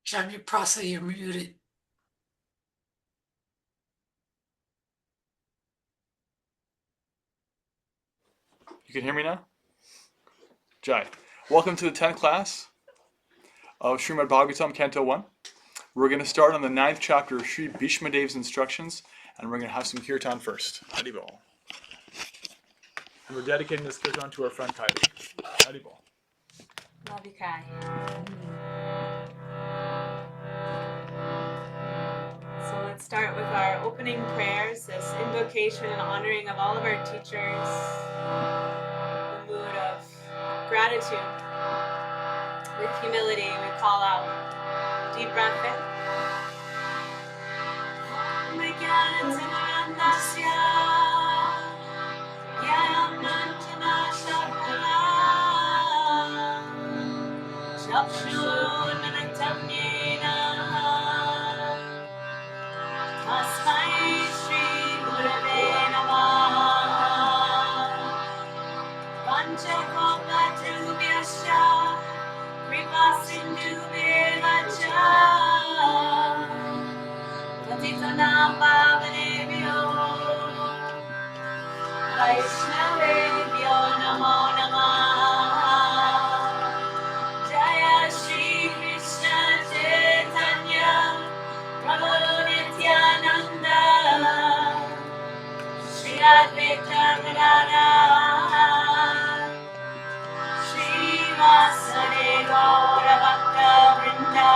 Shami Prasa, you're muted. You can hear me now? Jai. Welcome to the 10th class of Srimad Bhagavatam, Canto 1. We're going to start on the 9th chapter of Sri Bhishmadev's instructions, and we're going to have some kirtan first. Haribol. And we're dedicating this kirtan to our friend Kylie. Haribol. Love you, Kai. So let's start with our opening prayers, this invocation and honoring of all of our teachers, the mood of gratitude. With humility, we call out. Deep breath in. Vaishnavebhyo namo namah. Jaya Shri Krishna Chaitanya Prabhu Nityananda Shri Advaita Gadadhar Shri Vasudeva Gaura Bhakta Vrinda.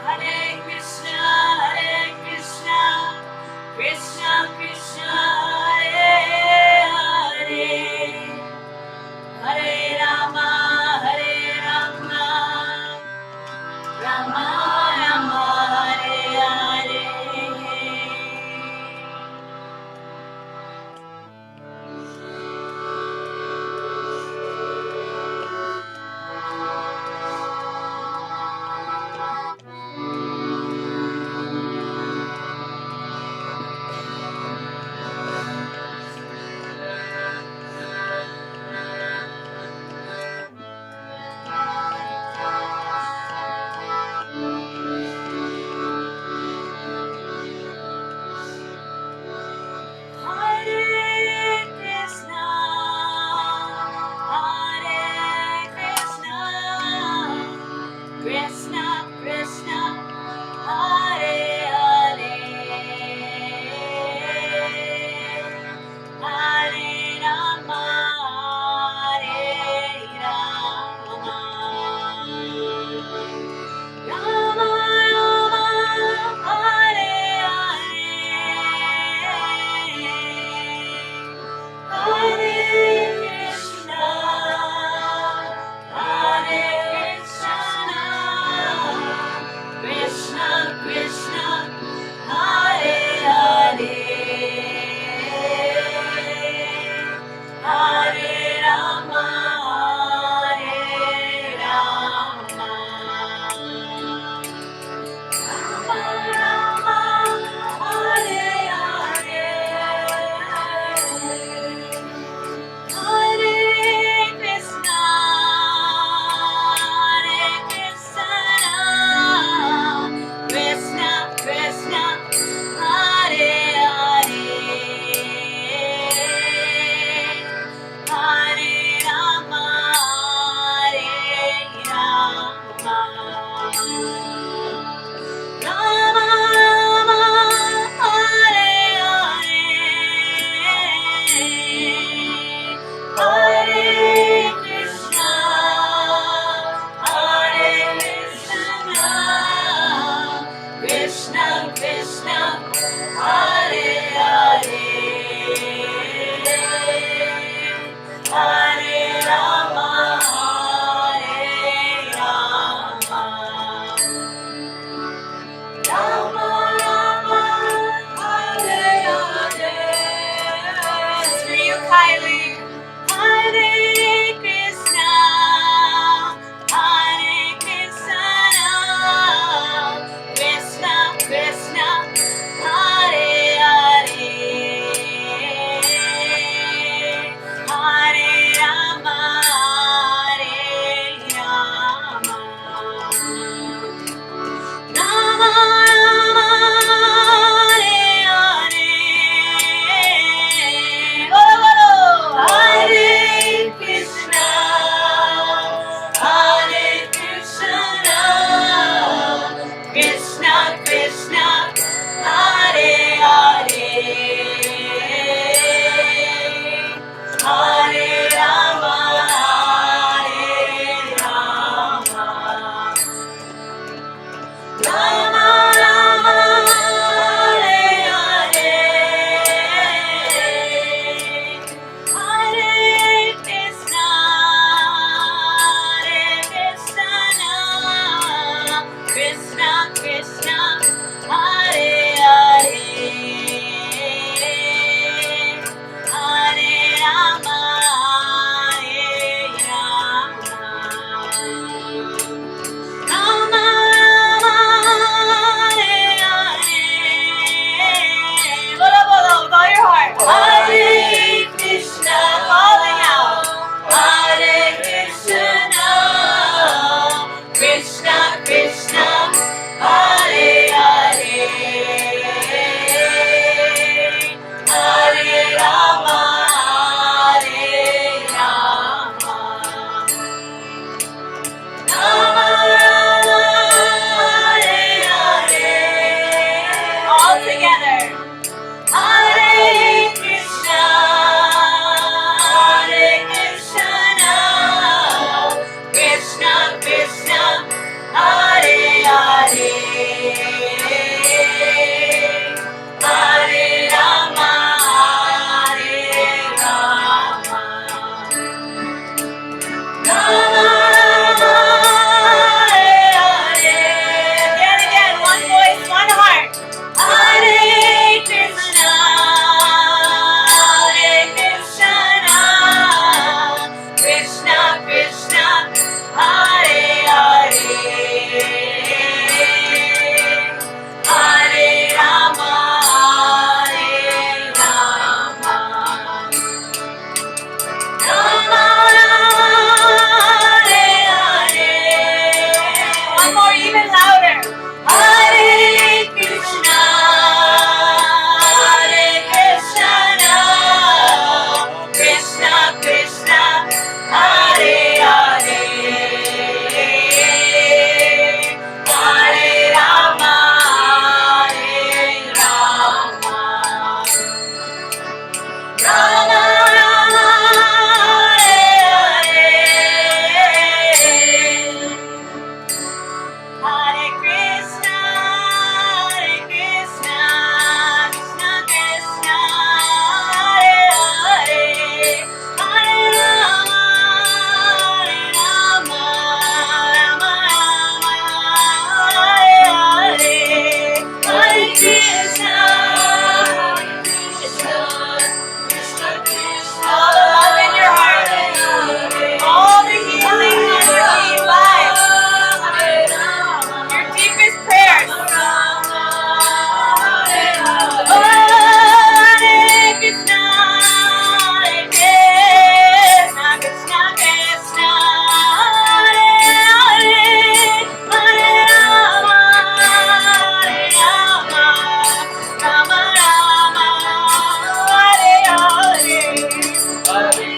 Hare Krishna Krishna Krishna Hare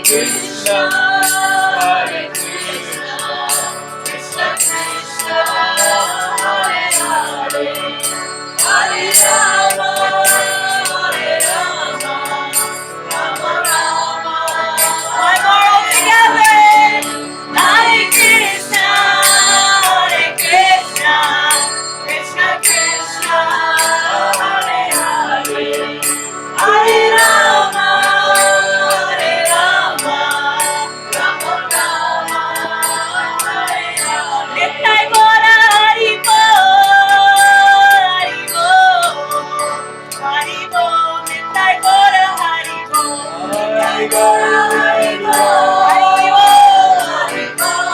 Krishna, Hare Krishna, Krishna Krishna, Hare Hare, Hare Rama, Hare Rama, Rama Rama. One more all together. Hare Krishna, Hare Krishna, Krishna Krishna, Hare Hare, Hare Rama, Hare Rama, Rama Rama, Hare Hare. Nittai Gora Hari Bol, Hari Bol, Nittai Gora Hari Bol, Nittai Gora Hari Bol, Hari Bol, Hari Bol,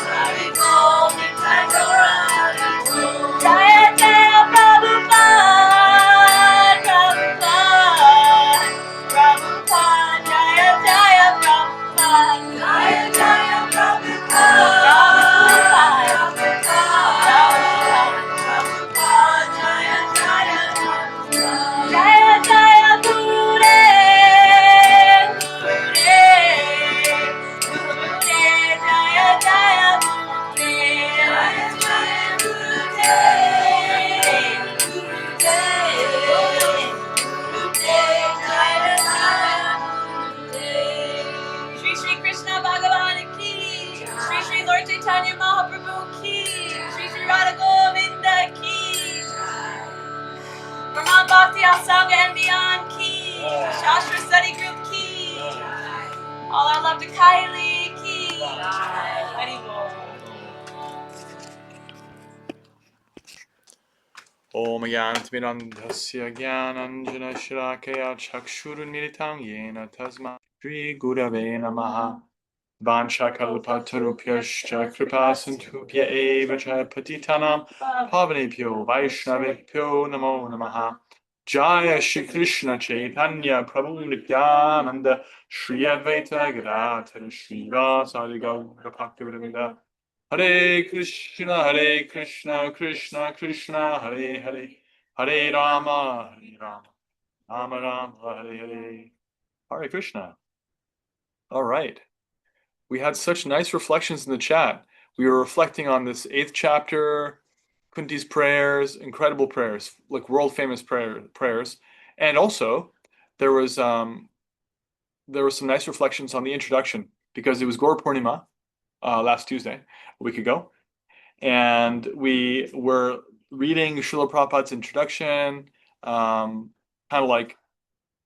Hari Bol, Nittai Gora Hari Bol. Jaya Jaya Prabhupada, Prabhupada, Prabhupada, Jaya Jaya Prabhupada, Jaya Jaya Prabhupada, Prabhupada, Jaya Jaya Prabhupada, Jaya Jaya Gurudev, Gurudev, Gurudev, Jaya Jaya Gurudev, Jaya Gurudev, Gurudev, Shri Shri Krishna Bhagavan ki, Shri Shri Lord Chaitanya Mahaprabhu ki, Shri Shri Radha Govinda ki, Brahman Bhakti Asanga and beyond ki, Shastra Study Group ki, all our love to Kylie ki, Hari Bol. Om Jnanatimirandhasya Jnananjana Shrakaya Chakshurunmilitam Yena Tasma Shri Gurave Namaha Vanchakalpatarupyascha Kripasantubhya Eva Cha Patitanam Pavanebhyo Vaishnavebhyo Namo Namaha Jaya Shri Krishna Chaitanya Prabhu Nityananda Shri Advaita Gadadhara Shri Vasari Gaura Bhaktivedanta Hare Krishna, Krishna Krishna, Hare Hare, Hare Rama, Rama Rama, Hare Hare, Hare Krishna. All right. We had such nice reflections in the chat. We were reflecting on this 8th chapter, Kunti's prayers, incredible prayers, like world famous prayers. And also there was some nice reflections on the introduction because it was Gaur Purnima last Tuesday, a week ago. And we were reading Srila Prabhupada's introduction, kind of like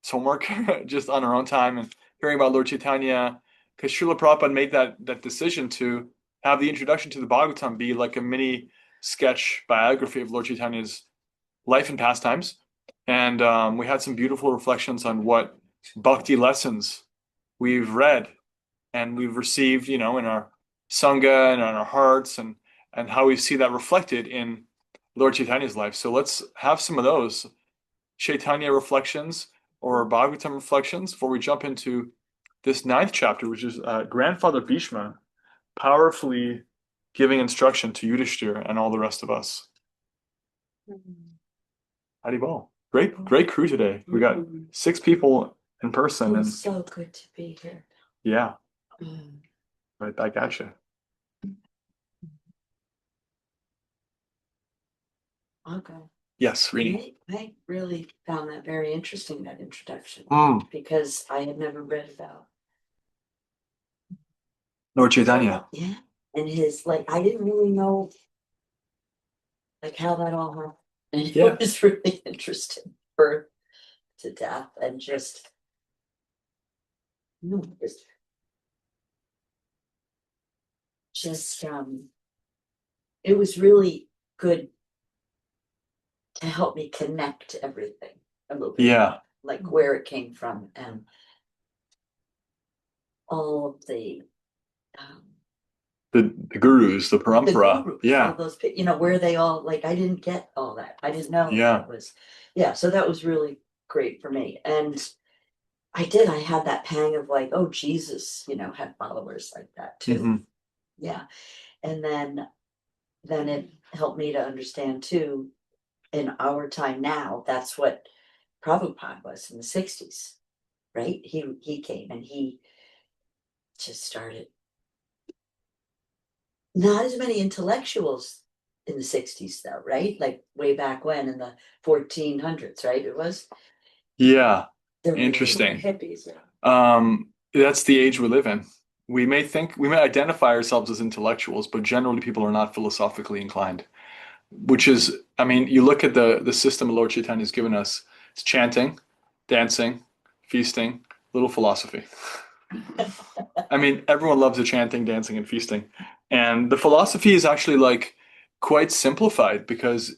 some homework, just on our own time, and hearing about Lord Chaitanya, because Srila Prabhupada made that decision to have the introduction to the Bhagavatam be like a mini sketch biography of Lord Chaitanya's life and pastimes. And we had some beautiful reflections on what bhakti lessons we've read and we've received, in our Sangha and on our hearts, and how we see that reflected in Lord Chaitanya's life. So let's have some of those Chaitanya reflections or Bhagavatam reflections before we jump into this 9th chapter, which is Grandfather Bhishma powerfully giving instruction to Yudhishthira and all the rest of us. Haribol. Great crew today. We got 6 people in person. It's so good to be here. Yeah. Right back at you. Okay. Yes, Rini. I really found that very interesting, that introduction, because I had never read about Lord Chaitanya. Yeah. And his, I didn't really know how that all happened. And Yeah. it was really interesting, birth to death, and just it was really good to help me connect everything a little bit. Yeah. Like where it came from and all of the gurus, the parampara. Gurus, Yeah. all those, where they all, I didn't get all that. I didn't know. Yeah. It was, so that was really great for me. And I had that pang of oh, Jesus, had followers like that too. Mm-hmm. Yeah. And then it helped me to understand too, in our time now, that's what Prabhupada was in the 60s. right? He came and he just started. Not as many intellectuals in the 60s though, right? Like way back when in the 1400s, right? It was Yeah, there were interesting. Hippies. That's the age we live in. We may identify ourselves as intellectuals, but generally people are not philosophically inclined. Which is, I mean, you look at the system Lord Chaitanya has given us. It's chanting, dancing, feasting, little philosophy. I mean, everyone loves the chanting, dancing, and feasting. And the philosophy is actually like quite simplified because,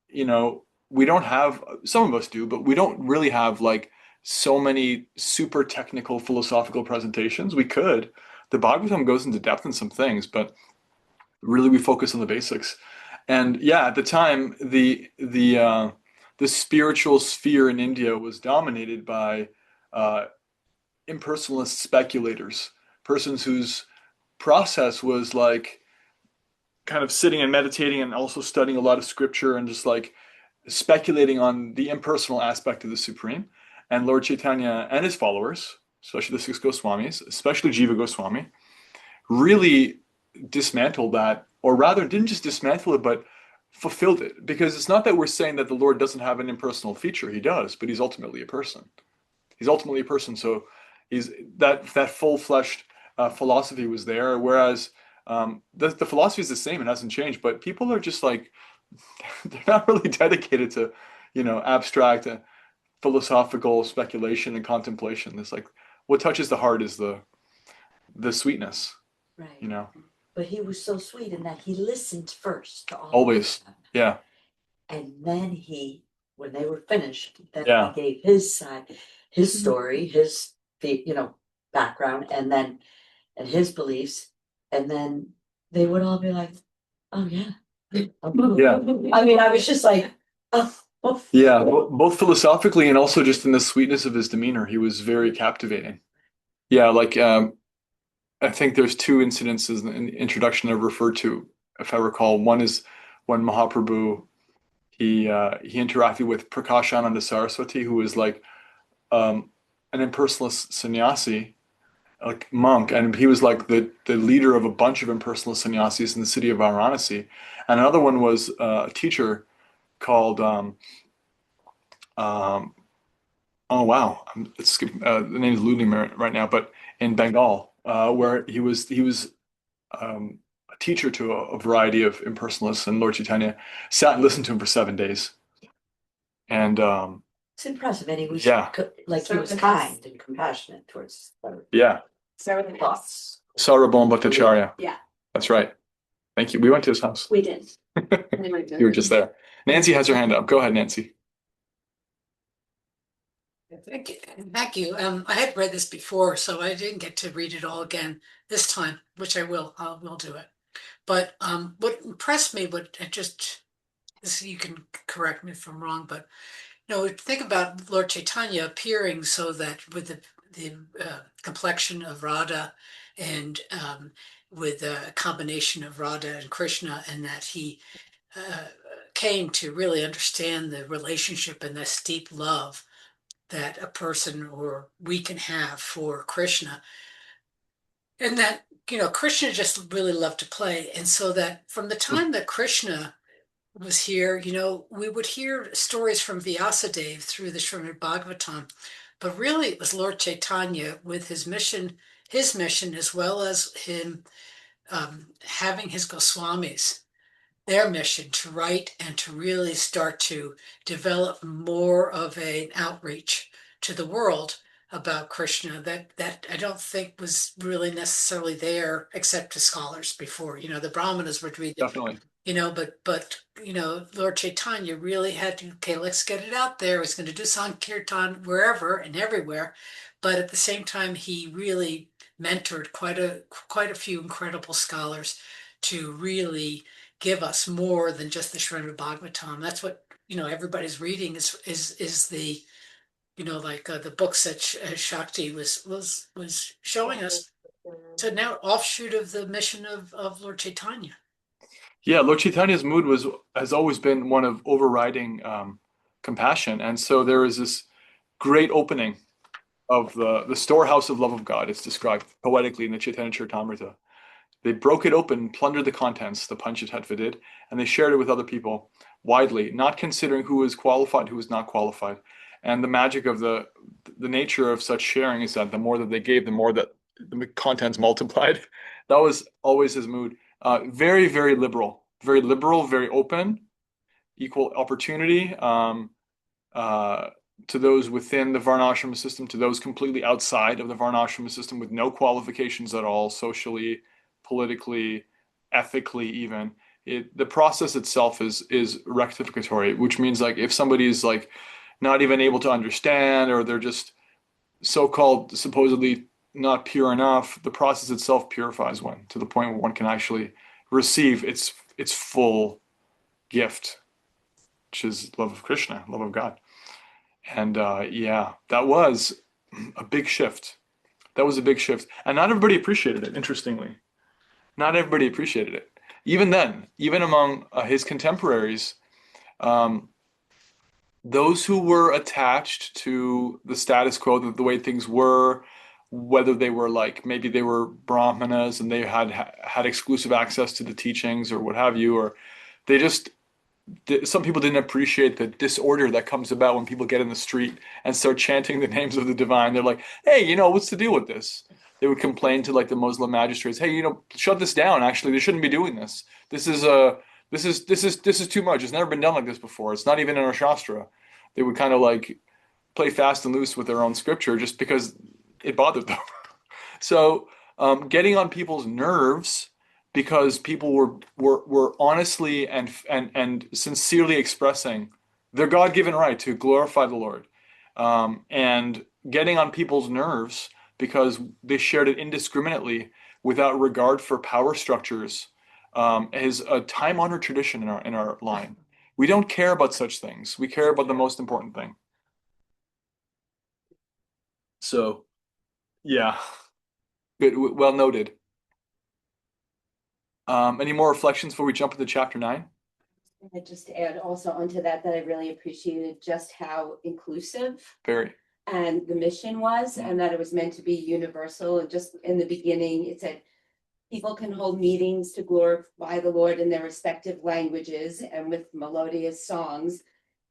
you know, we don't have, some of us do, but we don't really have like so many super technical philosophical presentations. We could. The Bhagavatam goes into depth in some things, but really we focus on the basics. And yeah, at the time, the spiritual sphere in India was dominated by uh, impersonalist speculators, persons whose process was like kind of sitting and meditating and also studying a lot of scripture and just like speculating on the impersonal aspect of the Supreme. And Lord Chaitanya and his followers, especially the six Goswamis, especially Jiva Goswami, really dismantled that, or rather didn't just dismantle it, but fulfilled it. Because it's not that we're saying that the Lord doesn't have an impersonal feature. He does, but he's ultimately a person. He's ultimately a person. So he's that full-fleshed philosophy was there, whereas the philosophy is the same. It hasn't changed, but people are just like they're not really dedicated to, abstract philosophical speculation and contemplation. It's like what touches the heart is the sweetness, right. you know. But he was so sweet in that he listened first to all of Always, them. yeah, And then when they were finished, then he yeah, gave his side, his story, his background, and his beliefs. And then they would all be like, oh yeah. yeah, I mean, I was just like, oh, oh. yeah. Both philosophically and also just in the sweetness of his demeanor, he was very captivating. Yeah, like I think there's two incidences in the introduction I've referred to, if I recall. One is when Mahaprabhu he interacted with Prakashananda Saraswati, who was like um, an impersonalist sannyasi, like monk, and he was like the leader of a bunch of impersonalist sannyasis in the city of Varanasi. And another one was a teacher called um, oh wow, the name is eluding me right now, but in Bengal, where he was a teacher to a variety of impersonalists, and Lord Chaitanya sat and listened to him for 7 days. And It's impressive. And he was yeah, like, he was kind and compassionate towards other yeah, Start with an S. Sarvabhauma Bhattacharya. Yeah, That's right. Thank you. We went to his house. we did. You were just there. Nancy has her hand up. Go ahead, Nancy. Thank you. Thank you. I had read this before, so I didn't get to read it all again this time, which I will. I will do it. But what impressed me, you can correct me if I'm wrong, but think about Lord Chaitanya appearing so that with the complexion of Radha and with a combination of Radha and Krishna, and that he uh, came to really understand the relationship and this deep love that a person or we can have for Krishna. And that, Krishna just really loved to play. And so that from the time that Krishna was here, we would hear stories from Vyasadeva through the Srimad Bhagavatam, but really it was Lord Chaitanya with his mission, as well as him having his Goswamis, their mission to write and to really start to develop more of an outreach to the world about Krishna that I don't think was really necessarily there except to scholars before. The Brahmanas would read it, Definitely. but Lord Chaitanya really had to, okay, let's get it out there. He's going to do Sankirtan wherever and everywhere, but at the same time, he really mentored quite a few incredible scholars to really give us more than just the Srimad Bhagavatam. That's what everybody's reading is the like the books that Shakti was showing us. So now offshoot of the mission of Lord Chaitanya. Yeah, Lord Chaitanya's mood has always been one of overriding compassion, and so there is this great opening of the storehouse of love of God. It's described poetically in the Chaitanya Charitamrita. They broke it open, plundered the contents, the Panchatattva did, and they shared it with other people widely, not considering who was qualified, who was not qualified. And the magic of the nature of such sharing is that the more that they gave, the more that the contents multiplied. That was always his mood. Very, very liberal, very open, equal opportunity to those within the Varnashrama system, to those completely outside of the Varnashrama system with no qualifications at all, socially, politically, ethically, even. The process itself is rectificatory, which means like if somebody's like not even able to understand, or they're just so-called supposedly not pure enough, the process itself purifies one to the point where one can actually receive its full gift, which is love of Krishna, love of God. And yeah, that was a big shift. That was a big shift. And not everybody appreciated it, interestingly. Not everybody appreciated it. Even then, even among his contemporaries, those who were attached to the status quo, the way things were, whether they were like, maybe they were Brahmanas and they had exclusive access to the teachings or what have you, or they just, some people didn't appreciate the disorder that comes about when people get in the street and start chanting the names of the divine. They're like, hey, what's the deal with this? They would complain to like the Muslim magistrates, hey, shut this down. Actually, they shouldn't be doing this. This is too much. It's never been done like this before. It's not even in our Shastra. They would kind of like play fast and loose with their own scripture just because it bothered them. So getting on people's nerves because people were honestly and sincerely expressing their God-given right to glorify the Lord, and getting on people's nerves because they shared it indiscriminately without regard for power structures, is a time-honored tradition in our line. We don't care about such things. We care about the most important thing. So, yeah, good, well noted. Any more reflections before we jump into chapter 9? I'd just add also onto that I really appreciated just how inclusive Very. and the mission was, and that it was meant to be universal. And just in the beginning, it said people can hold meetings to glorify the Lord in their respective languages and with melodious songs.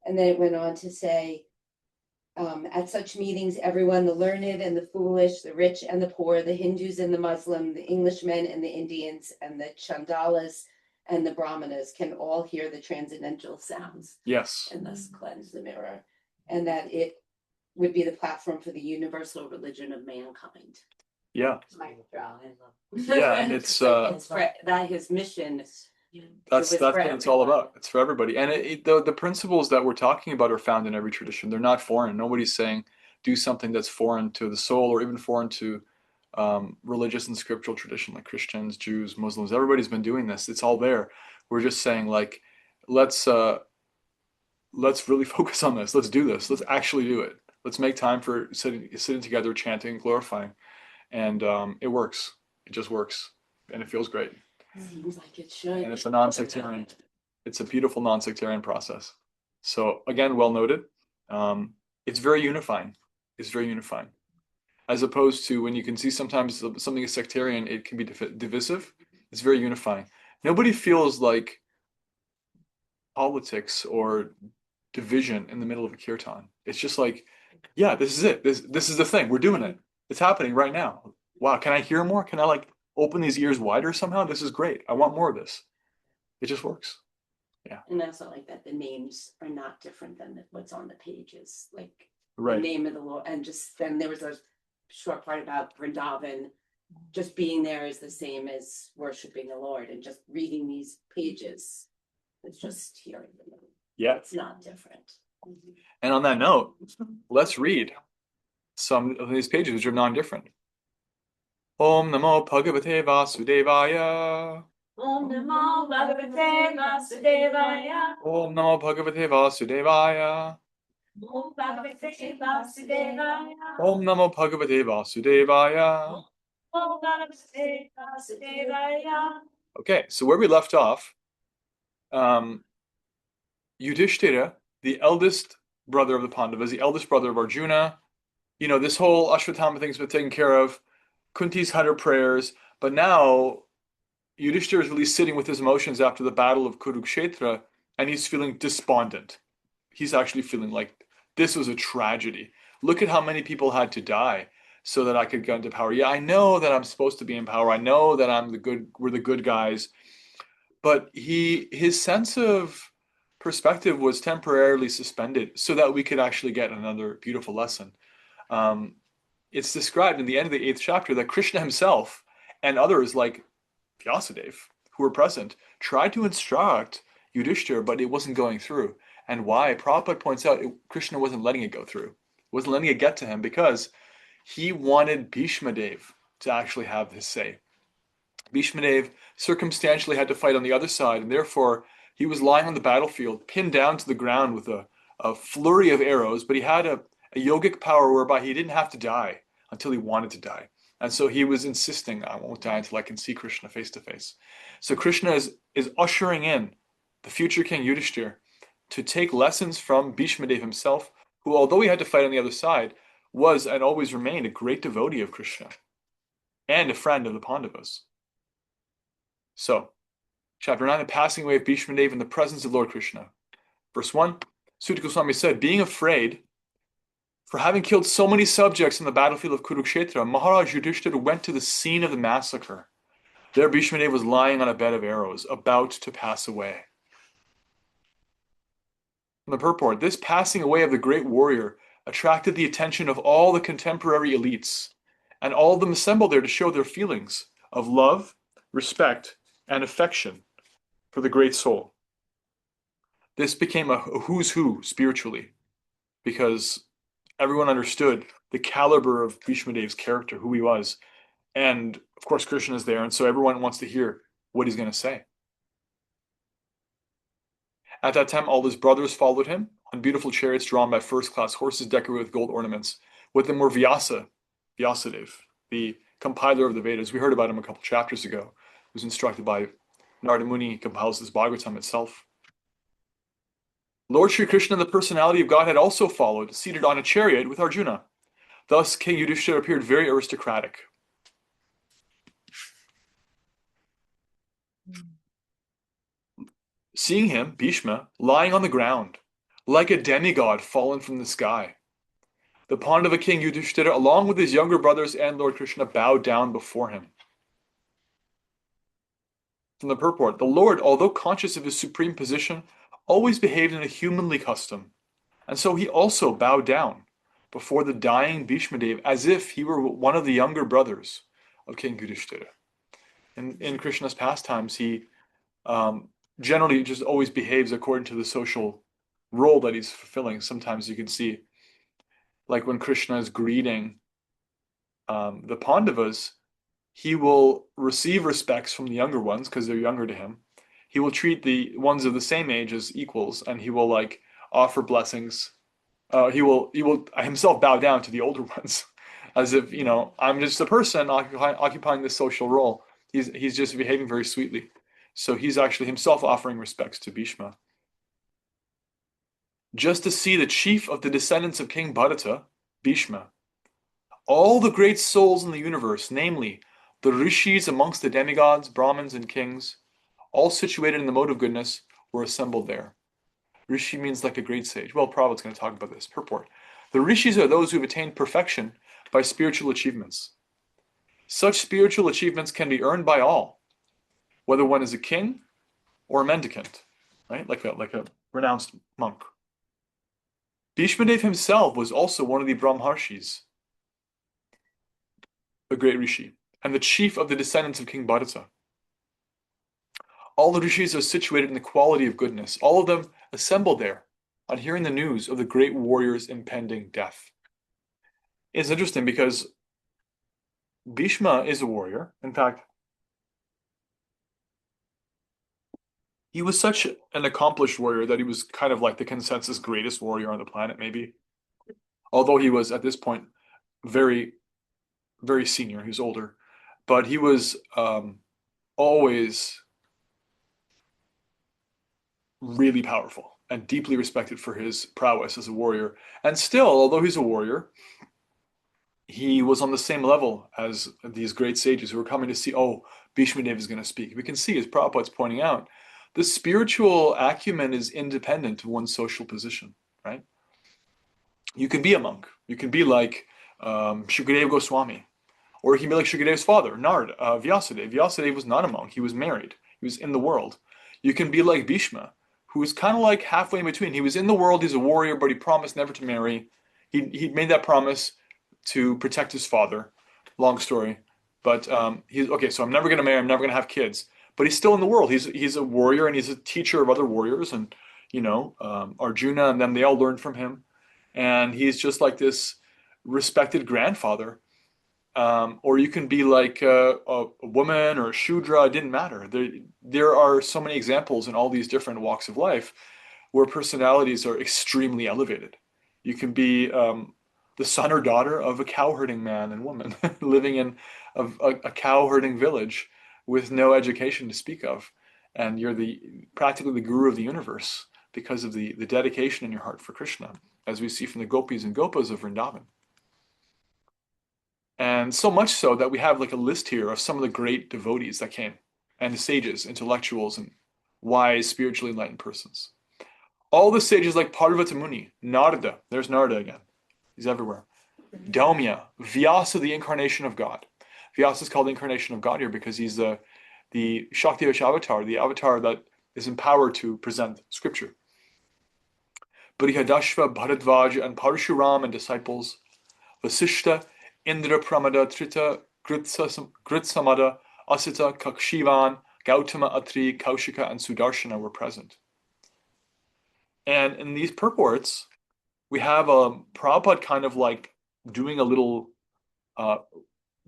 And then it went on to say, at such meetings, everyone, the learned and the foolish, the rich and the poor, the Hindus and the Muslim, the Englishmen and the Indians, and the Chandalas and the Brahmanas can all hear the transcendental sounds. Yes. And thus cleanse the mirror. And that it would be the platform for the universal religion of mankind. Yeah. Yeah, and it's for that his mission. That's what it's all about. It's for everybody. And the principles that we're talking about are found in every tradition. They're not foreign. Nobody's saying do something that's foreign to the soul or even foreign to religious and scriptural tradition, like Christians, Jews, Muslims. Everybody's been doing this. It's all there. We're just saying like, let's really focus on this. Let's do this. Let's actually do it. Let's make time for sitting together, chanting, glorifying. And it works. It just works. And it feels great. Seems like it should. And it's a non-sectarian. It's a beautiful non-sectarian process. So again, well noted. It's very unifying. It's very unifying. As opposed to when you can see sometimes something is sectarian, it can be divisive. It's very unifying. Nobody feels like politics or division in the middle of a kirtan. It's just like, yeah, this is it. This is the thing. We're doing it. It's happening right now. Wow, can I hear more? Can I like open these ears wider somehow? This is great. I want more of this. It just works. Yeah. And also like that the names are not different than what's on the pages. Like right. The name of the Lord, and just then there was a short part about Vrindavan. Just being there is the same as worshiping the Lord, and just reading these pages. It's just hearing them. Yeah. It's not different. And on that note, let's read some of these pages which are non-different. Om Namo Bhagavate Vasudevaya. Om Namo Bhagavate Vasudevaya. Om Namo Bhagavate Vasudevaya. Om Bhagavate Vasudevaya. Om Namo Bhagavate Vasudevaya. Om Bhagavate Vasudevaya. Okay, so where we left off, Yudhishthira, the eldest brother of the Pandavas, the eldest brother of Arjuna, this whole Ashwatthama thing's been taken care of. Kunti's had her prayers, but now Yudhishthira is really sitting with his emotions after the battle of Kurukshetra, and he's feeling despondent. He's actually feeling like this was a tragedy. Look at how many people had to die so that I could get into power. Yeah, I know that I'm supposed to be in power. I know that we're the good guys. But his sense of perspective was temporarily suspended so that we could actually get another beautiful lesson. Um, it's described in the end of the 8th chapter that Krishna himself and others like Vyasadeva, who were present, tried to instruct Yudhishthira, but it wasn't going through. And why? Prabhupada points out Krishna wasn't letting it go through. Wasn't letting it get to him because he wanted Bhishma Dev to actually have his say. Bhishma Dev circumstantially had to fight on the other side, and therefore he was lying on the battlefield, pinned down to the ground with a flurry of arrows, but he had a yogic power whereby he didn't have to die until he wanted to die. And so he was insisting, I won't die until I can see Krishna face to face. So Krishna is ushering in the future king Yudhishthira to take lessons from Bhishma Dev himself, who, although he had to fight on the other side, was and always remained a great devotee of Krishna and a friend of the Pandavas. So, chapter 9, the passing away of Bhishma Dev in the presence of Lord Krishna. Verse 1, Sutta Goswami said, being afraid for having killed so many subjects on the battlefield of Kurukshetra, Maharaj Yudhishthira went to the scene of the massacre. There Bhishma Dev was lying on a bed of arrows, about to pass away. From the purport, this passing away of the great warrior attracted the attention of all the contemporary elites, and all of them assembled there to show their feelings of love, respect, and affection for the great soul. This became a who's who spiritually, because everyone understood the caliber of Bhishma Dev's character, who he was. And of course, Krishna is there, and so everyone wants to hear what he's going to say. At that time, all his brothers followed him on beautiful chariots drawn by first-class horses decorated with gold ornaments. With them were Vyasadeva, the compiler of the Vedas. We heard about him a couple chapters ago. He was instructed by Narada Muni, compiles this Bhagavatam itself. Lord Sri Krishna, the personality of God, had also followed, seated on a chariot with Arjuna. Thus, King Yudhishthira appeared very aristocratic. Seeing him, Bhishma, lying on the ground, like a demigod fallen from the sky, the Pandava king Yudhishthira, along with his younger brothers and Lord Krishna, bowed down before him. From the purport, the Lord, although conscious of his supreme position, always behaved in a humanly custom, and so he also bowed down before the dying Bhishma Dev as if he were one of the younger brothers of King Yudhishthira. In Krishna's pastimes, he generally just always behaves according to the social role that he's fulfilling. Sometimes you can see, like when Krishna is greeting the Pandavas, he will receive respects from the younger ones because they're younger to him. He will treat the ones of the same age as equals, and he will like offer blessings. He will himself bow down to the older ones, as if I'm just a person occupying this social role. He's just behaving very sweetly. So he's actually himself offering respects to Bhishma. Just to see the chief of the descendants of King Bharata, Bhishma, all the great souls in the universe, namely the rishis amongst the demigods, Brahmins, and kings, all situated in the mode of goodness, were assembled there. Rishi means like a great sage. Well, Prabhupada's going to talk about this. Purport. The rishis are those who have attained perfection by spiritual achievements. Such spiritual achievements can be earned by all, whether one is a king or a mendicant, right? Like a renounced monk. Bhishma Dev himself was also one of the Brahmarshis, a great rishi, and the chief of the descendants of King Bharata. All the rishis are situated in the quality of goodness, all of them assembled there on hearing the news of the great warrior's impending death. It's interesting because Bhishma is a warrior. In fact, he was such an accomplished warrior that he was kind of like the consensus greatest warrior on the planet, maybe. Although he was, at this point, very, very senior. He was older. But he was always really powerful and deeply respected for his prowess as a warrior. And still, although he's a warrior, he was on the same level as these great sages who were coming to see, oh, Bhishma Dev is going to speak. We can see, as Prabhupada's pointing out, the spiritual acumen is independent of one's social position, right? You can be a monk. You can be like Shukadeva Goswami, or he can be like Shukadev's father, Narad, Vyasadeva. Vyasadeva was not a monk. He was married. He was in the world. You can be like Bhishma, who was kind of like halfway in between. He was in the world. He's a warrior, but he promised never to marry. He made that promise to protect his father. Long story. But he's okay, so I'm never going to marry. I'm never going to have kids. But he's still in the world. He's a warrior, and he's a teacher of other warriors. And, Arjuna and them, they all learned from him. And he's just like this respected grandfather. Or you can be like a woman or a Shudra. It didn't matter. There are so many examples in all these different walks of life where personalities are extremely elevated. You can be the son or daughter of a cow herding man and woman living in a cow herding village with no education to speak of. And you're practically the guru of the universe because of the dedication in your heart for Krishna, as we see from the gopis and gopas of Vrindavan. And so much so that we have like a list here of some of the great devotees that came, and the sages, intellectuals, and wise, spiritually enlightened persons. All the sages like Parvata Muni, Narada, there's Narada again. He's everywhere. Daumya, Vyasa, the incarnation of God. Vyasa is called the incarnation of God here because he's the Shaktivish avatar, the avatar that is empowered to present scripture. Brihadashva, Bharadvaj, and Parshuram and disciples. Vasishta, Indra Pramada, Trita, Gritsamada, Asita, Kakshivan, Gautama, Atri, Kaushika, and Sudarshana were present. And in these purports, we have Prabhupada kind of like doing a little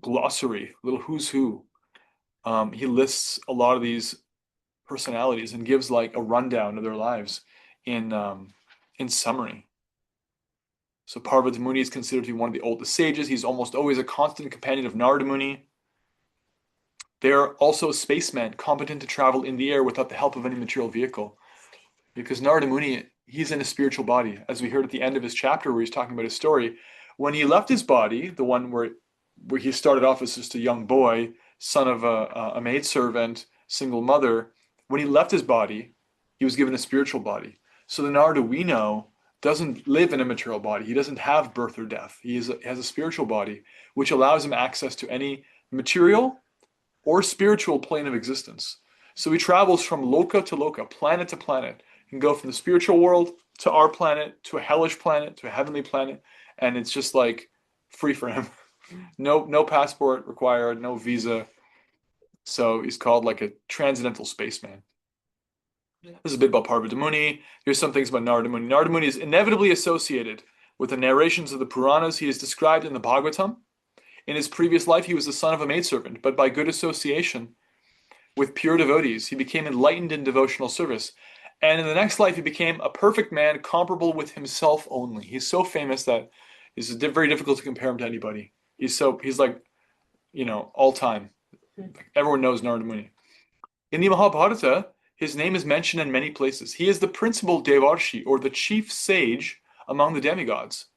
glossary, a little who's who. He lists a lot of these personalities and gives like a rundown of their lives in summary. So Parvata Muni is considered to be one of the oldest sages. He's almost always a constant companion of Narada Muni. They're also spacemen, competent to travel in the air without the help of any material vehicle. Because Narada Muni, he's in a spiritual body. As we heard at the end of his chapter where he's talking about his story, when he left his body, the one where he started off as just a young boy, son of a maidservant, single mother, when he left his body, he was given a spiritual body. So the Narada we know doesn't live in a material body. He doesn't have birth or death. He has a spiritual body, which allows him access to any material or spiritual plane of existence. So he travels from loka to loka, planet to planet. He can go from the spiritual world to our planet, to a hellish planet, to a heavenly planet, and it's just like free for him. No passport required, no visa. So he's called like a transcendental spaceman. This is a bit about Parvata Muni. Here's some things about Narada Muni. Narada Muni is inevitably associated with the narrations of the Puranas. He is described in the Bhagavatam. In his previous life, he was the son of a maidservant, but by good association with pure devotees, he became enlightened in devotional service. And in the next life, he became a perfect man comparable with himself only. He's so famous that it's very difficult to compare him to anybody. He's like, all time. Everyone knows Narada Muni. In the Mahabharata, his name is mentioned in many places. He is the principal Devarshi, or the chief sage among the demigods.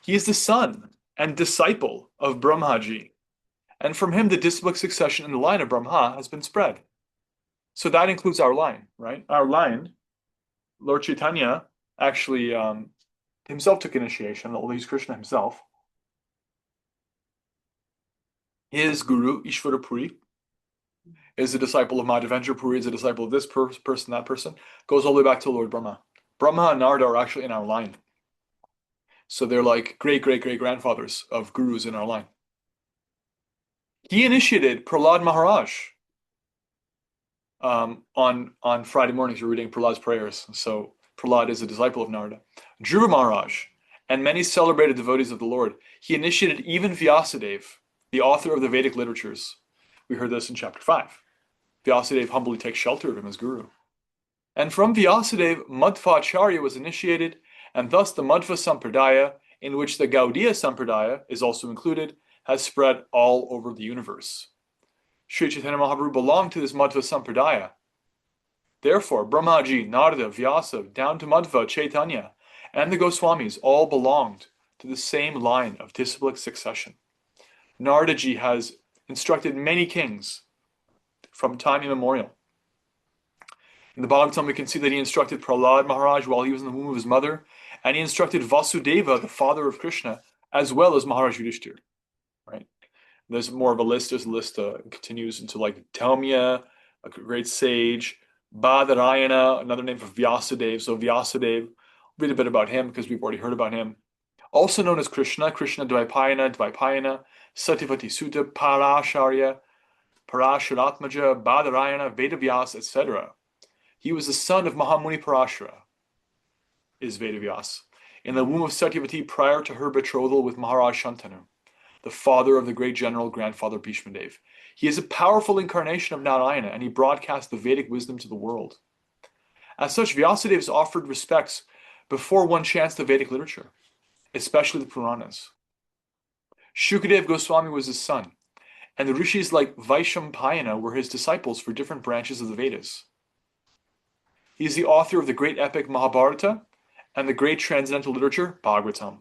He is the son and disciple of Brahmaji. And from him, the disciplic succession in the line of Brahma has been spread. So that includes our line, right? Our line, Lord Chaitanya actually himself took initiation, although he's Krishna himself. His guru, Ishvara Puri, is a disciple of Madhavendra Puri, is a disciple of this person, that person, goes all the way back to Lord Brahma. Brahma and Narada are actually in our line. So they're like great-great-great-grandfathers of gurus in our line. He initiated Prahlad Maharaj. On Friday mornings, we're reading Prahlad's prayers. So Prahlad is a disciple of Narada. Dhruva Maharaj and many celebrated devotees of the Lord. He initiated even Vyasadeva, the author of the Vedic literatures. We heard this in chapter 5. Vyasadeva humbly takes shelter of him as guru. And from Vyasadeva, Madhvacharya was initiated, and thus the Madhva Sampradaya, in which the Gaudiya Sampradaya is also included, has spread all over the universe. Sri Chaitanya Mahaprabhu belonged to this Madhva Sampradaya. Therefore, Brahmaji, Narada, Vyasa, down to Madhva, Chaitanya, and the Goswamis all belonged to the same line of disciplic succession. Naradaji has instructed many kings from time immemorial. In the Bhagavatam, we can see that he instructed Prahlad Maharaj while he was in the womb of his mother, and he instructed Vasudeva, the father of Krishna, as well as Maharaj Yudhishthira. Right? There's more of a list. There's a list continues into like Dhaumya, a great sage, Badarayana, another name for Vyasadeva. So Vyasadeva, read a bit about him because we've already heard about him. Also known as Krishna, Krishna Dvaipayana, Satyavati Sutta, Parasharya, Parashuratmaja, Badarayana, Vedavyas, etc. He was the son of Mahamuni Parashara, is Vedavyas, in the womb of Satyavati prior to her betrothal with Maharaj Shantanu, the father of the great general grandfather Bhishma Dev. He is a powerful incarnation of Narayana, and he broadcast the Vedic wisdom to the world. As such, Vyasadeva is offered respects before one chants the Vedic literature, especially the Puranas. Shukadeva Goswami was his son, and the rishis like Vaishampayana were his disciples for different branches of the Vedas. He is the author of the great epic Mahabharata and the great transcendental literature Bhagavatam.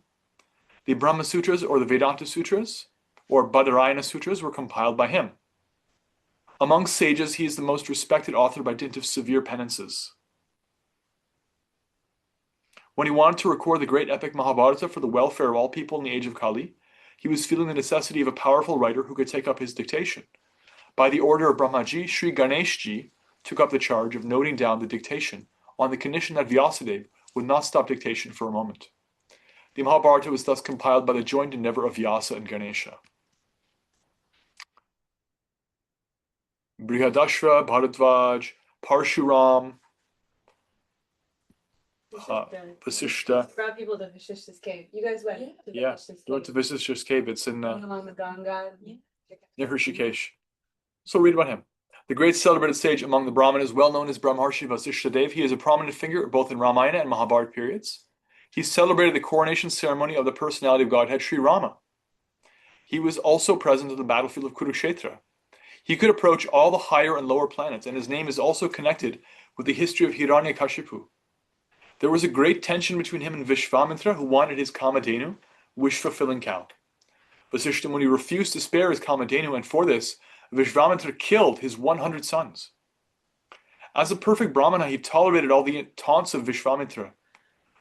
The Brahma Sutras or the Vedanta Sutras or Badarayana Sutras were compiled by him. Among sages, he is the most respected author by dint of severe penances. When he wanted to record the great epic Mahabharata for the welfare of all people in the age of Kali, he was feeling the necessity of a powerful writer who could take up his dictation. By the order of Brahmaji, Sri Ganeshji took up the charge of noting down the dictation on the condition that Vyasadeva would not stop dictation for a moment. The Mahabharata was thus compiled by the joint endeavor of Vyasa and Ganesha. Brihadashra, Bharadvaj, Parshuram, Vasishta. Brought people to Vashishta's cave. You guys went to Yeah, Vashishta's we went to Vasishta's cave. It's in along the Ganga. near Hrishikesh. So read about him. The great celebrated sage among the Brahmanas, well known as Brahmarshi Vasishtadev. He is a prominent figure both in Ramayana and Mahabharata periods. He celebrated the coronation ceremony of the personality of Godhead, Sri Rama. He was also present at the battlefield of Kurukshetra. He could approach all the higher and lower planets, and his name is also connected with the history of Hiranyakashipu. There was a great tension between him and Vishvamitra, who wanted his Kamadhenu, wish-fulfilling cow. Vasishta Muni refused to spare his Kamadhenu, and for this, Vishvamitra killed his 100 sons. As a perfect Brahmana, he tolerated all the taunts of Vishvamitra.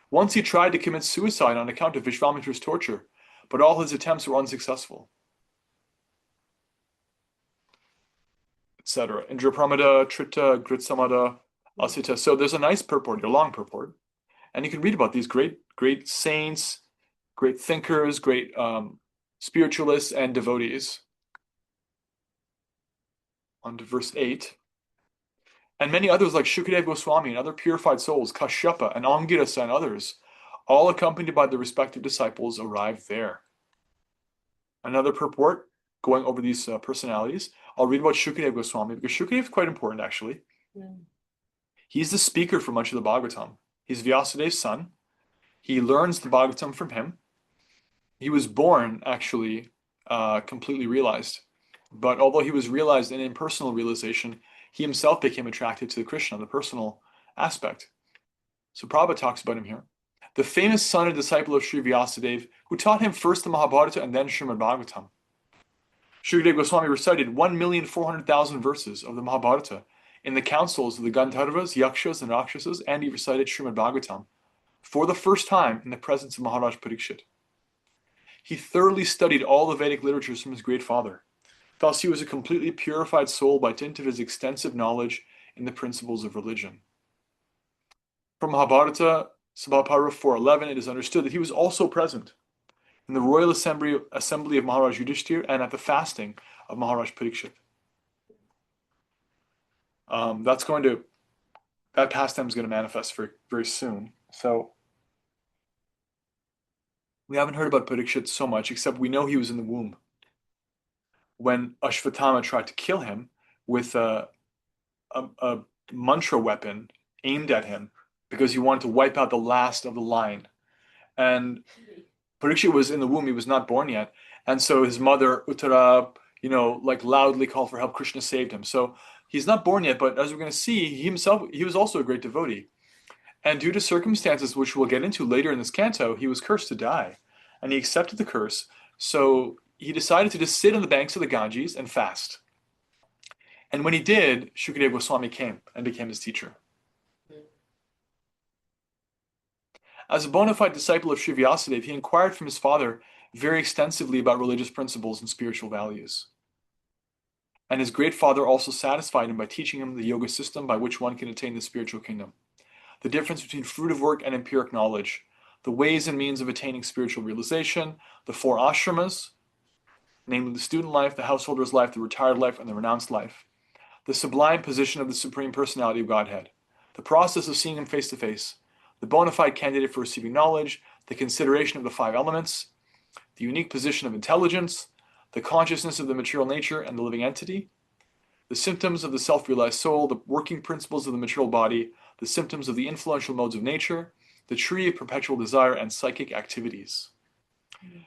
Once he tried to commit suicide on account of Vishvamitra's torture, but all his attempts were unsuccessful. Etc. Indrapramada, Trita, Gritsamada, Asita. So there's a nice purport, a long purport. And you can read about these great saints, great thinkers, great spiritualists and devotees. On to verse 8. And many others like Shukadeva Goswami and other purified souls, Kashyapa and Angirasa and others, all accompanied by the respective disciples, arrived there. Another purport, going over these personalities, I'll read about Shukadeva Goswami, because Shukadeva is quite important, actually. He's the speaker for much of the Bhagavatam. He's Vyasadev's son. He learns the Bhagavatam from him. He was born, actually, completely realized. But although he was realized in impersonal realization, he himself became attracted to Krishna, the personal aspect. So Prabhupada talks about him here. The famous son and disciple of Sri Vyasadeva, who taught him first the Mahabharata and then Srimad Bhagavatam. Shukadeva Goswami recited 1,400,000 verses of the Mahabharata in the councils of the Gandharvas, Yakshas, and Rakshasas, and he recited Srimad Bhagavatam for the first time in the presence of Maharaj Parikshit. He thoroughly studied all the Vedic literatures from his great father. Thus, he was a completely purified soul by dint of his extensive knowledge in the principles of religion. From Mahabharata, Sabhapara 411, it is understood that he was also present in the royal assembly of Maharaj Yudhishthira and at the fasting of Maharaj Parikshit. That pastime is going to manifest very, very soon. So we haven't heard about Parikshit so much, except we know he was in the womb when Ashvatthama tried to kill him with a mantra weapon aimed at him because he wanted to wipe out the last of the line. And Parikshit was in the womb, he was not born yet. And so his mother, Uttara, loudly called for help. Krishna saved him. So he's not born yet, but as we're going to see, he was also a great devotee. And due to circumstances which we'll get into later in this canto, he was cursed to die. And he accepted the curse. So he decided to just sit on the banks of the Ganges and fast. And when he did, Shukadeva Goswami came and became his teacher. As a bona fide disciple of Sri Vyasadeva, he inquired from his father very extensively about religious principles and spiritual values. And his great father also satisfied him by teaching him the yoga system by which one can attain the spiritual kingdom, the difference between fruitive work and empiric knowledge, the ways and means of attaining spiritual realization, the 4 ashramas, namely the student life, the householder's life, the retired life, and the renounced life, the sublime position of the Supreme Personality of Godhead, the process of seeing him face to face, the bona fide candidate for receiving knowledge, the consideration of the 5 elements, the unique position of intelligence, the consciousness of the material nature and the living entity, the symptoms of the self-realized soul, the working principles of the material body, the symptoms of the influential modes of nature, the tree of perpetual desire, and psychic activities.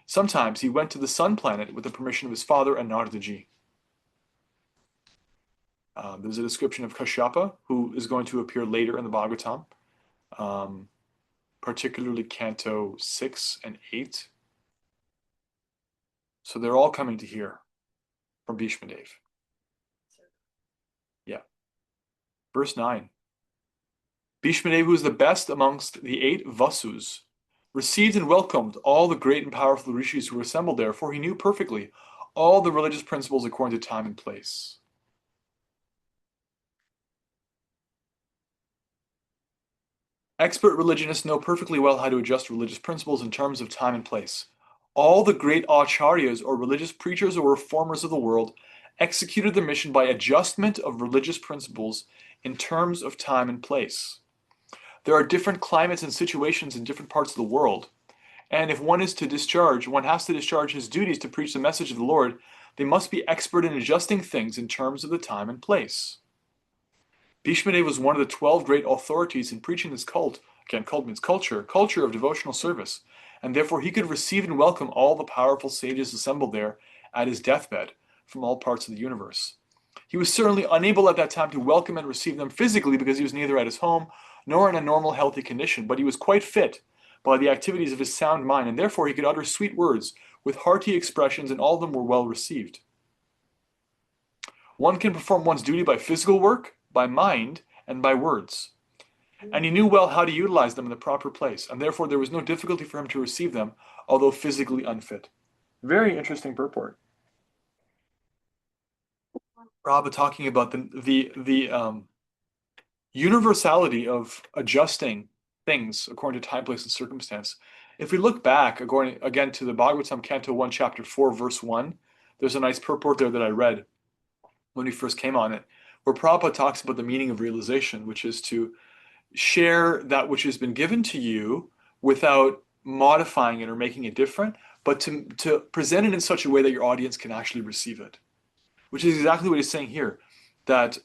Sometimes he went to the sun planet with the permission of his father and Naradaji. There's a description of Kashyapa, who is going to appear later in the Bhagavatam, particularly Canto 6 and 8. So they're all coming to hear from Bhishma Dev. Yeah. Verse 9. Bhishma Dev, who is the best amongst the 8 Vasus, received and welcomed all the great and powerful rishis who were assembled there, for he knew perfectly all the religious principles according to time and place. Expert religionists know perfectly well how to adjust religious principles in terms of time and place. All the great acharyas, or religious preachers or reformers of the world, executed their mission by adjustment of religious principles in terms of time and place. There are different climates and situations in different parts of the world, and if one has to discharge his duties to preach the message of the Lord, they must be expert in adjusting things in terms of the time and place. Bhishma Dev was one of the 12 great authorities in preaching this cult, again, cult means culture of devotional service, and therefore he could receive and welcome all the powerful sages assembled there at his deathbed from all parts of the universe. He was certainly unable at that time to welcome and receive them physically because he was neither at his home nor in a normal healthy condition, but he was quite fit by the activities of his sound mind, and therefore he could utter sweet words with hearty expressions, and all of them were well received. One can perform one's duty by physical work, by mind, and by words. And he knew well how to utilize them in the proper place, and therefore there was no difficulty for him to receive them, although physically unfit. Very interesting purport. Prabhupada talking about the universality of adjusting things according to time, place, and circumstance. If we look back, according again to the Bhagavatam, Canto 1, Chapter 4, Verse 1, there's a nice purport there that I read when we first came on it, where Prabhupada talks about the meaning of realization, which is to share that which has been given to you without modifying it or making it different, but to present it in such a way that your audience can actually receive it, which is exactly what he's saying here, that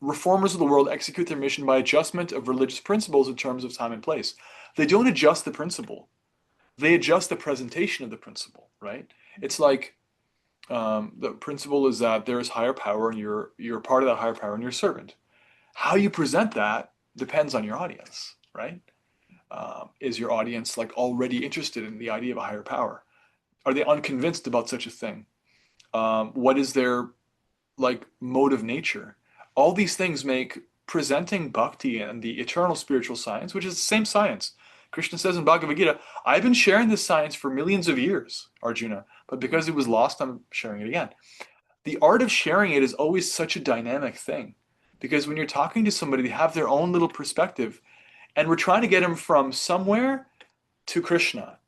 reformers of the world execute their mission by adjustment of religious principles in terms of time and place. They don't adjust the principle. They adjust the presentation of the principle, right? It's like the principle is that there is higher power and you're part of that higher power and you're a servant. How you present that depends on your audience, right? Is your audience like already interested in the idea of a higher power? Are they unconvinced about such a thing? What is their like mode of nature? All these things make presenting bhakti and the eternal spiritual science, which is the same science. Krishna says in Bhagavad Gita, I've been sharing this science for millions of years, Arjuna, but because it was lost, I'm sharing it again. The art of sharing it is always such a dynamic thing, because when you're talking to somebody, they have their own little perspective, and we're trying to get them from somewhere to Krishna.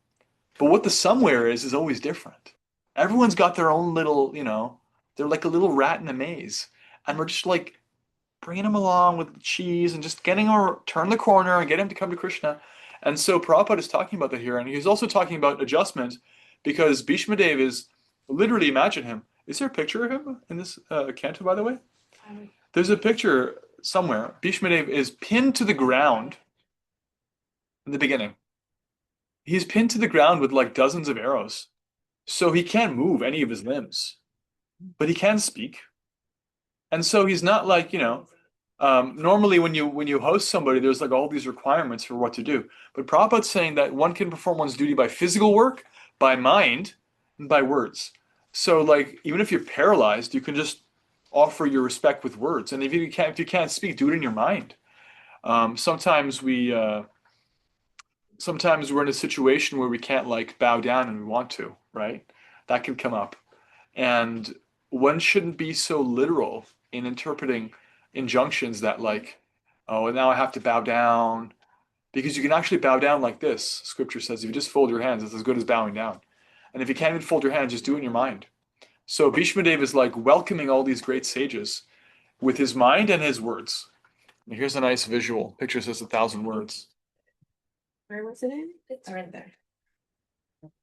But what the somewhere is always different. Everyone's got their own little, they're like a little rat in a maze. And we're just like bringing them along with cheese and just getting her turn the corner and get him to come to Krishna. And so Prabhupada is talking about that here. And he's also talking about adjustment because Bhishma Dev is literally, imagine him. Is there a picture of him in this canto, by the way? There's a picture somewhere. Bhishma Dev is pinned to the ground in the beginning. He's pinned to the ground with like dozens of arrows. So he can't move any of his limbs, but he can speak. And so he's not like, normally when you host somebody, there's like all these requirements for what to do. But Prabhupada's saying that one can perform one's duty by physical work, by mind, by words. So like even if you're paralyzed, you can just offer your respect with words. And if you can't speak, do it in your mind. Sometimes we're in a situation where we can't like bow down and we want to, right? That can come up. And one shouldn't be so literal in interpreting injunctions that like, oh, now I have to bow down. Because you can actually bow down like this. Scripture says if you just fold your hands, it's as good as bowing down. And if you can't even fold your hands, just do it in your mind. So Bhishmadev is like welcoming all these great sages with his mind and his words. And here's a nice visual. Picture says 1,000 words. Where was it in? It's right there. It's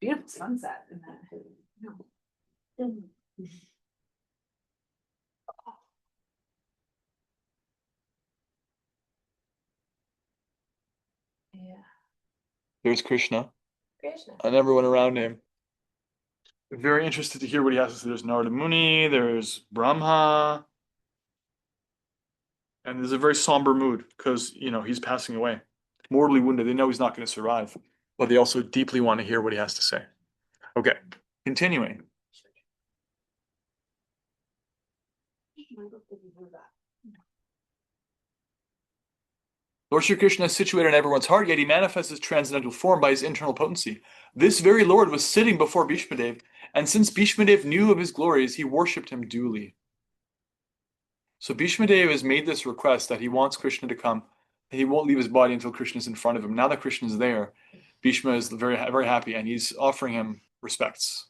beautiful sunset in that. Yeah. There's Krishna Krishna. and everyone around him. Very interested to hear what he has to say. There's Narada Muni, there's Brahma. And there's a very somber mood because, he's passing away. Mortally wounded. They know he's not going to survive. But they also deeply want to hear what he has to say. Okay, continuing. Lord Shri Krishna is situated in everyone's heart, yet he manifests his transcendental form by his internal potency. This very Lord was sitting before Bhishmadev, and since Bhishmadev knew of his glories, he worshipped him duly. So Bhishmadev has made this request that he wants Krishna to come, and he won't leave his body until Krishna is in front of him. Now that Krishna is there, Bhishma is very, very happy, and he's offering him respects.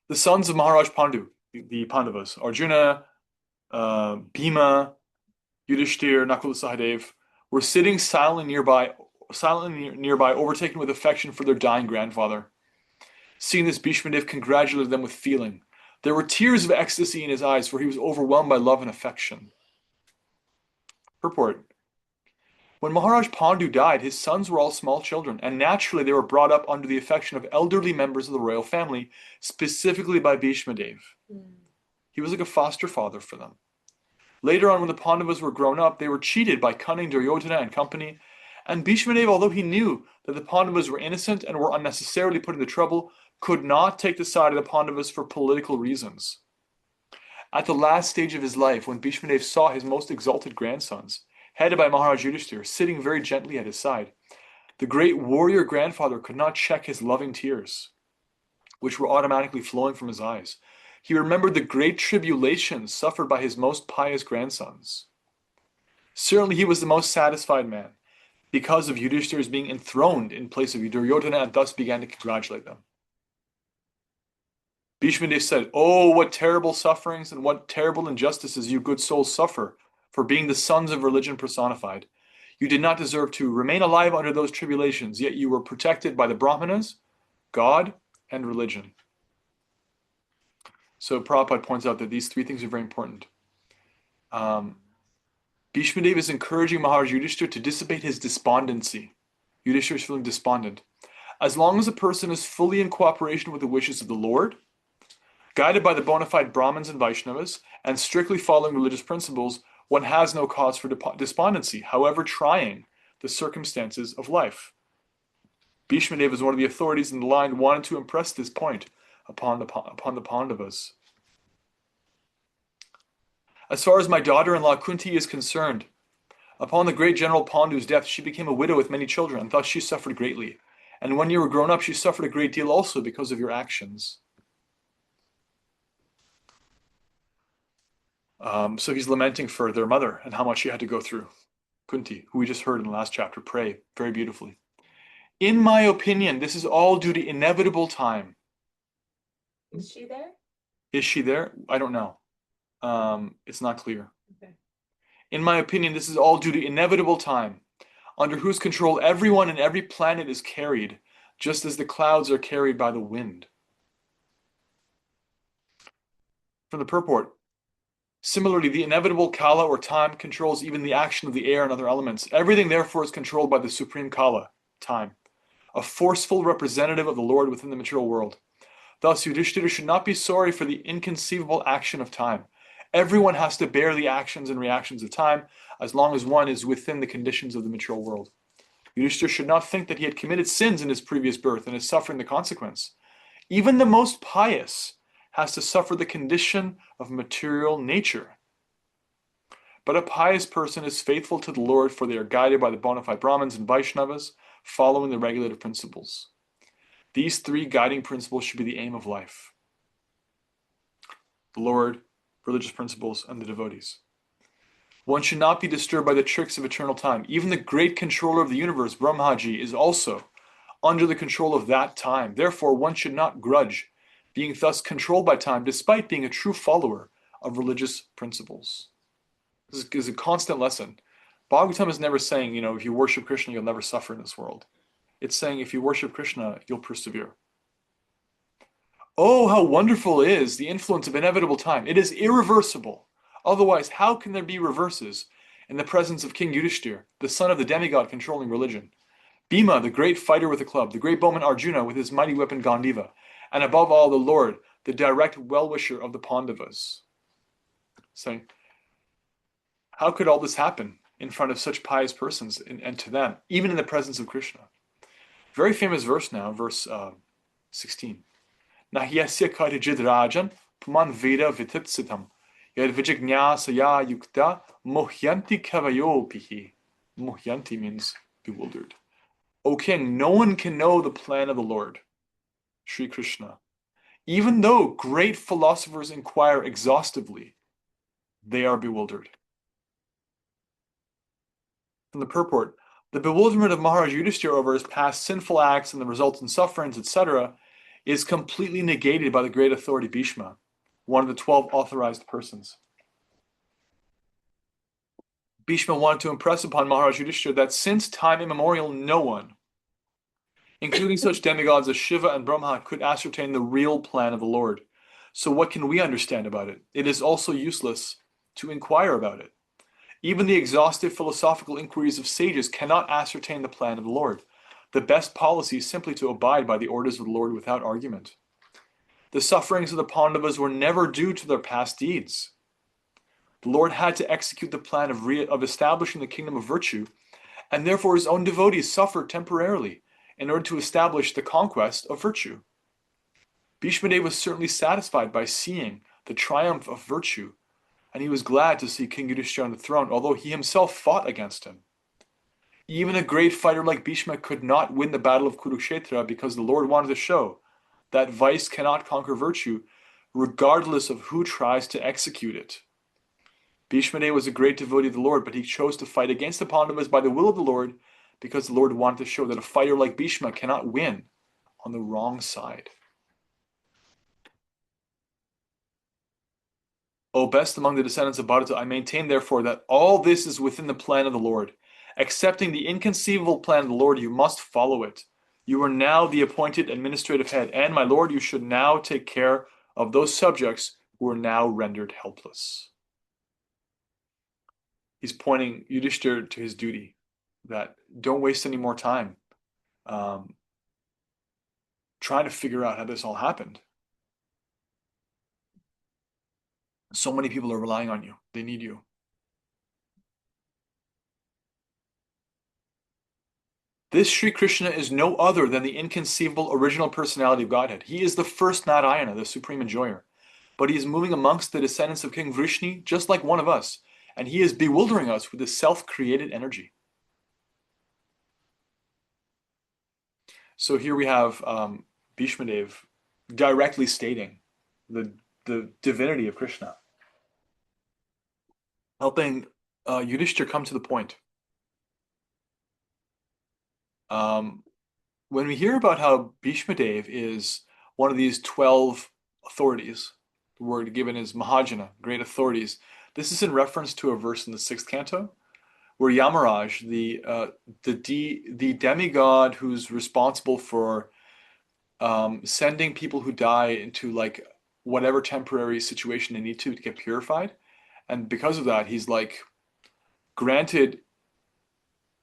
The sons of Maharaj Pandu, the Pandavas, Arjuna, Bhima, Yudhishthir, Nakula Sahadev, were sitting silently nearby, overtaken with affection for their dying grandfather. Seeing this, Bhishmadev congratulated them with feeling. There were tears of ecstasy in his eyes, for he was overwhelmed by love and affection. Purport. When Maharaj Pandu died, his sons were all small children, and naturally they were brought up under the affection of elderly members of the royal family, specifically by Bhishmadev. He was like a foster father for them. Later on, when the Pandavas were grown up, they were cheated by cunning Duryodhana and company, and Bhishmadev, although he knew that the Pandavas were innocent and were unnecessarily put into trouble, could not take the side of the Pandavas for political reasons. At the last stage of his life, when Bhishmadev saw his most exalted grandsons, headed by Maharaj Yudhishthir, sitting very gently at his side, the great warrior grandfather could not check his loving tears, which were automatically flowing from his eyes. He remembered the great tribulations suffered by his most pious grandsons. Certainly he was the most satisfied man, because of Yudhishthir's being enthroned in place of Duryodhana, and thus began to congratulate them. Bhishmadev said, "Oh, what terrible sufferings and what terrible injustices you good souls suffer for being the sons of religion personified. You did not deserve to remain alive under those tribulations, yet you were protected by the Brahmanas, God, and religion." So Prabhupada points out that these three things are very important. Bhishmadev is encouraging Maharaj Yudhishthira to dissipate his despondency. Yudhishthira is feeling despondent. As long as a person is fully in cooperation with the wishes of the Lord, guided by the bona fide Brahmins and Vaishnavas, and strictly following religious principles, one has no cause for despondency, however trying the circumstances of life. Bhishmadev, as one of the authorities in the line, wanted to impress this point upon the Pandavas. As far as my daughter-in-law Kunti is concerned, upon the great General Pandu's death, she became a widow with many children, and thus she suffered greatly. And when you were grown up, she suffered a great deal also because of your actions. So he's lamenting for their mother and how much she had to go through. Kunti, who we just heard in the last chapter, pray very beautifully. In my opinion, this is all due to inevitable time. Is she there? Is she there? I don't know. It's not clear. Okay. In my opinion, this is all due to inevitable time, under whose control everyone and every planet is carried, just as the clouds are carried by the wind. From the purport. Similarly, the inevitable Kala or time controls even the action of the air and other elements. Everything, therefore, is controlled by the supreme Kala, time, a forceful representative of the Lord within the material world. Thus, Yudhishthira should not be sorry for the inconceivable action of time. Everyone has to bear the actions and reactions of time as long as one is within the conditions of the material world. Yudhishthira should not think that he had committed sins in his previous birth and is suffering the consequence. Even the most pious has to suffer the condition of material nature. But a pious person is faithful to the Lord, for they are guided by the bona fide Brahmins and Vaishnavas, following the regulative principles. These three guiding principles should be the aim of life: the Lord, religious principles, and the devotees. One should not be disturbed by the tricks of eternal time. Even the great controller of the universe, Brahmaji, is also under the control of that time. Therefore, one should not grudge being thus controlled by time, despite being a true follower of religious principles. This is a constant lesson. Bhagavatam is never saying, if you worship Krishna, you'll never suffer in this world. It's saying, if you worship Krishna, you'll persevere. Oh, how wonderful is the influence of inevitable time. It is irreversible. Otherwise, how can there be reverses in the presence of King Yudhishthir, the son of the demigod controlling religion? Bhima, the great fighter with a club, the great bowman Arjuna with his mighty weapon Gandiva, and above all, the Lord, the direct well-wisher of the Pandavas. Saying, how could all this happen in front of such pious persons and to them, even in the presence of Krishna? Very famous verse now, verse 16. Nahyasya karijid rajan puman veda vititsitam yad vijignasaya yukta mohyanti kavayopihi. Mohyanti means bewildered. O king, no one can know the plan of the Lord, Sri Krishna. Even though great philosophers inquire exhaustively, they are bewildered. From the purport, the bewilderment of Maharaj Yudhishthira over his past sinful acts and the resultant sufferings, etc., is completely negated by the great authority Bhishma, one of the 12 authorized persons. Bhishma wanted to impress upon Maharaj Yudhishthira that since time immemorial, no one, including such demigods as Shiva and Brahma, could ascertain the real plan of the Lord. So what can we understand about it? It is also useless to inquire about it. Even the exhaustive philosophical inquiries of sages cannot ascertain the plan of the Lord. The best policy is simply to abide by the orders of the Lord without argument. The sufferings of the Pandavas were never due to their past deeds. The Lord had to execute the plan of establishing the kingdom of virtue, and therefore his own devotees suffered temporarily in order to establish the conquest of virtue. Bhishma Dev was certainly satisfied by seeing the triumph of virtue, and he was glad to see King Yudhishthira on the throne, although he himself fought against him. Even a great fighter like Bhishma could not win the battle of Kurukshetra because the Lord wanted to show that vice cannot conquer virtue, regardless of who tries to execute it. Bhishma Dev was a great devotee of the Lord, but he chose to fight against the Pandavas by the will of the Lord because the Lord wanted to show that a fighter like Bhishma cannot win on the wrong side. O best among the descendants of Bharata, I maintain therefore that all this is within the plan of the Lord. Accepting the inconceivable plan of the Lord, you must follow it. You are now the appointed administrative head, and my Lord, you should now take care of those subjects who are now rendered helpless. He's pointing Yudhishthira to his duty, that don't waste any more time trying to figure out how this all happened. So many people are relying on you. They need you. This Sri Krishna is no other than the inconceivable original personality of Godhead. He is the first Narayana, the supreme enjoyer. But he is moving amongst the descendants of King Vrishni, just like one of us. And he is bewildering us with his self-created energy. So here we have Bhishma Dev directly stating the divinity of Krishna, helping Yudhishthira come to the point. When we hear about how Bhishma Dev is one of these 12 authorities, the word given is Mahajana, great authorities. This is in reference to a verse in the 6th canto, where Yamaraj, the demigod who's responsible for sending people who die into like whatever temporary situation they need to get purified, and because of that, he's like granted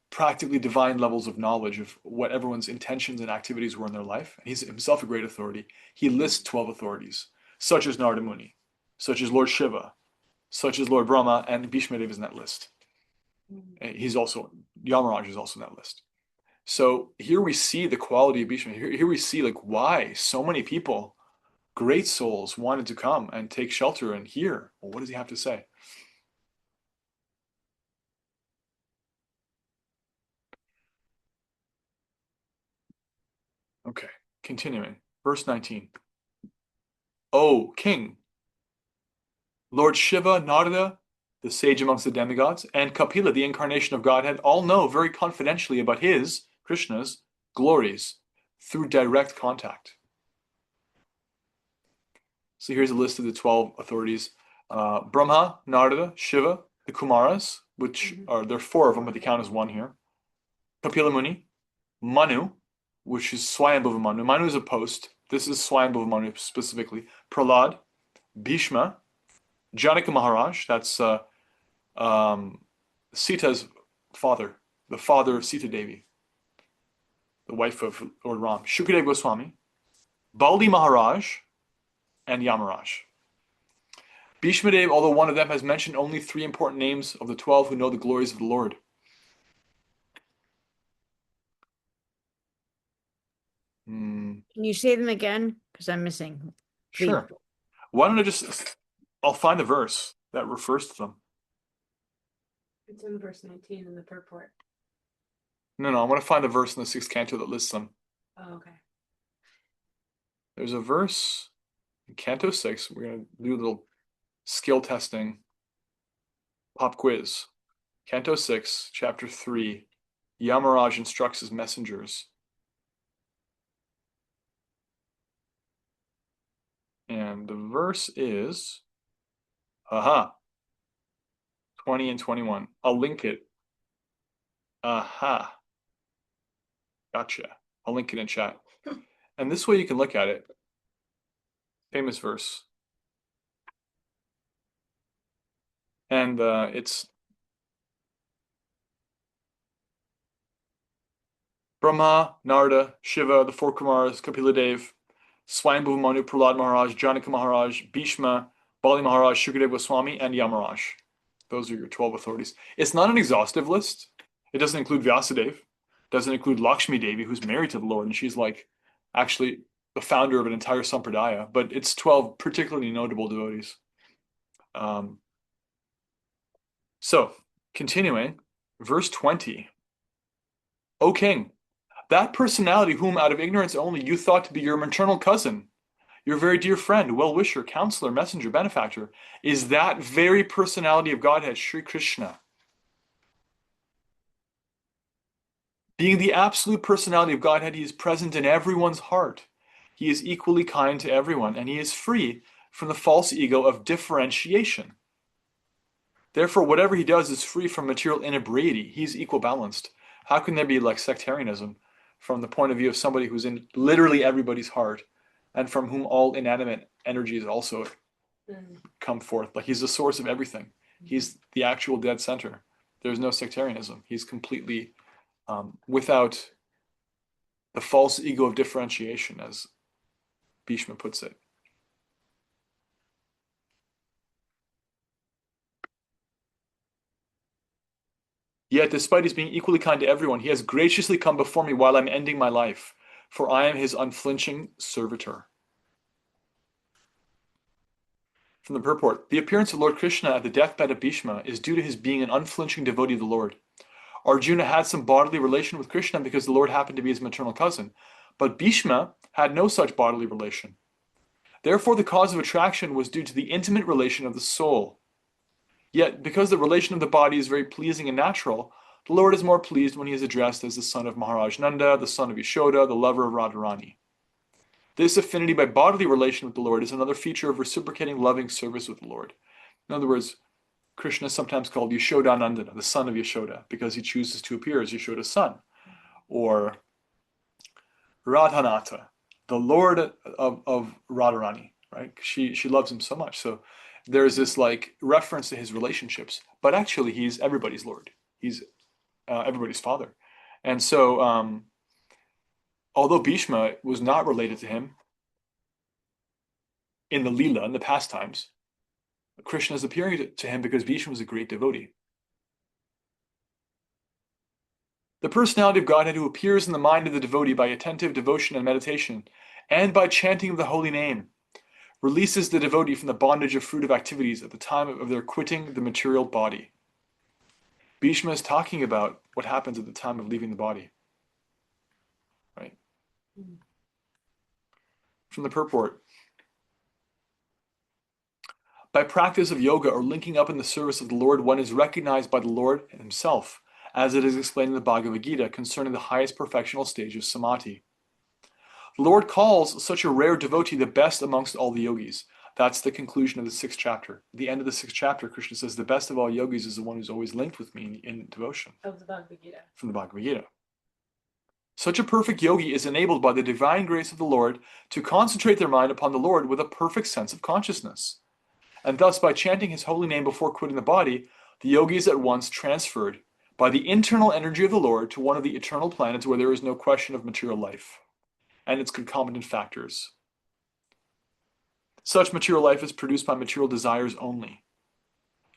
practically divine levels of knowledge of what everyone's intentions and activities were in their life. And he's himself a great authority. He lists 12 authorities, such as Narada Muni, such as Lord Shiva, such as Lord Brahma, and Bhishma Dev is in that list. Yamaraj is also in that list. So here we see the quality of Bhishma. Here we see like why so many people, great souls, wanted to come and take shelter and hear. Well, what does he have to say? Okay, continuing. Verse 19. O king, Lord Shiva, Narada, the sage amongst the demigods, and Kapila, the incarnation of Godhead, all know very confidentially about his, Krishna's, glories through direct contact. So here's a list of the 12 authorities. Brahma, Narada, Shiva, the Kumaras, which are, there are 4 of them, but they count as one here. Kapila Muni, Manu, which is Swayambhuva Manu. Manu is a post. This is Swayambhuva Manu specifically. Prahlad, Bhishma, Janaka Maharaj, that's Sita's father, the father of Sita Devi, the wife of Lord Ram. Shukadeva Goswami, Baldi Maharaj, and Yamaraj. Bhishma Dev, although one of them has mentioned only 3 important names of the 12 who know the glories of the Lord. Can you say them again? Because I'm missing. Sure. Why don't I'll find the verse that refers to them. It's in verse 19 in the purport. No, I want to find the verse in the 6th canto that lists them. Oh, okay. There's a verse in Canto 6. We're going to do a little skill testing pop quiz. Canto 6, chapter 3. Yamaraj instructs his messengers. And the verse is 20 and 21. I'll link it. Gotcha. I'll link it in chat. And this way you can look at it. Famous verse. And it's Brahma, Narada, Shiva, the 4 Kumaras, Kapila Dev, Swayambhuva Manu, Prahlad Maharaj, Janaka Maharaj, Bhishma, Bali Maharaj, Shukadeva Goswami, and Yamaraj. Those are your 12 authorities. It's not an exhaustive list. It doesn't include Vyasadeva. It doesn't include Lakshmi Devi, who's married to the Lord, and she's like actually the founder of an entire sampradaya. But it's 12 particularly notable devotees. So, continuing, verse 20. O king, that personality whom out of ignorance only you thought to be your maternal cousin, your very dear friend, well-wisher, counselor, messenger, benefactor, is that very personality of Godhead, Sri Krishna. Being the absolute personality of Godhead, he is present in everyone's heart. He is equally kind to everyone, and he is free from the false ego of differentiation. Therefore, whatever he does is free from material inebriety. He's equal balanced. How can there be like sectarianism from the point of view of somebody who's in literally everybody's heart and from whom all inanimate energies also come forth? Like he's the source of everything. He's the actual dead center. There's no sectarianism. He's completely without the false ego of differentiation, as Bhishma puts it. Yet, despite his being equally kind to everyone, he has graciously come before me while I'm ending my life, for I am his unflinching servitor. From the purport, the appearance of Lord Krishna at the deathbed of Bhishma is due to his being an unflinching devotee of the Lord. Arjuna had some bodily relation with Krishna because the Lord happened to be his maternal cousin, but Bhishma had no such bodily relation. Therefore, the cause of attraction was due to the intimate relation of the soul. Yet, because the relation of the body is very pleasing and natural, the Lord is more pleased when he is addressed as the son of Maharaj Nanda, the son of Yashoda, the lover of Radharani. This affinity by bodily relation with the Lord is another feature of reciprocating loving service with the Lord. In other words, Krishna is sometimes called Yashodanandana, the son of Yashoda, because he chooses to appear as Yashoda's son. Or Radhanatha, the Lord of Radharani, right? She loves him so much. So there's this like reference to his relationships, but actually he's everybody's Lord. He's everybody's father. And so although Bhishma was not related to him in the Leela, in the pastimes, Krishna is appearing to him because Bhishma was a great devotee. The personality of Godhead who appears in the mind of the devotee by attentive devotion and meditation, and by chanting of the holy name, releases the devotee from the bondage of fruitive activities at the time of their quitting the material body. Bhishma is talking about what happens at the time of leaving the body. Right? From the purport. By practice of yoga or linking up in the service of the Lord, one is recognized by the Lord himself, as it is explained in the Bhagavad Gita concerning the highest perfectional stage of samadhi. The Lord calls such a rare devotee the best amongst all the yogis. That's the conclusion of the 6th chapter. At the end of the 6th chapter, Krishna says, the best of all yogis is the one who's always linked with me in devotion. Of the Bhagavad Gita. From the Bhagavad Gita. Such a perfect yogi is enabled by the divine grace of the Lord to concentrate their mind upon the Lord with a perfect sense of consciousness. And thus, by chanting his holy name before quitting the body, the yogi is at once transferred by the internal energy of the Lord to one of the eternal planets where there is no question of material life and its concomitant factors. Such material life is produced by material desires only.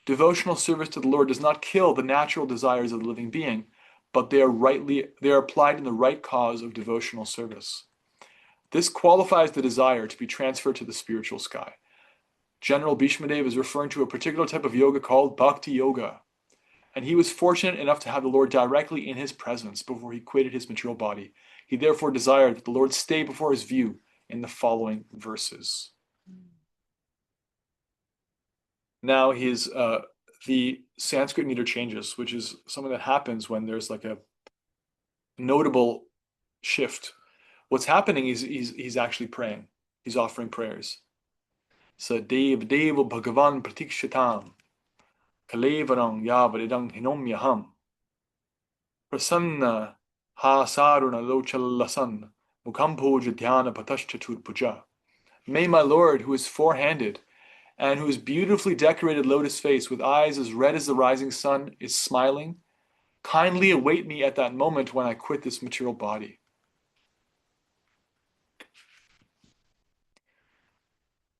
Devotional service to the Lord does not kill the natural desires of the living being, but they are applied in the right cause of devotional service. This qualifies the desire to be transferred to the spiritual sky. General Bhishmadev is referring to a particular type of yoga called Bhakti Yoga, and he was fortunate enough to have the Lord directly in his presence before he quitted his material body. He therefore desired that the Lord stay before his view in the following verses. Now the Sanskrit meter changes, which is something that happens when there's like a notable shift. What's happening is he's actually praying. He's offering prayers. Sa dev deva bhagavan pratikshitam kalevarang yavadidang hinomyaham prasanna ha saruna lochalasan mukhampoja dhyana patashchatur puja. May my Lord, who is four-handed and whose beautifully decorated lotus face with eyes as red as the rising sun is smiling, kindly await me at that moment when I quit this material body.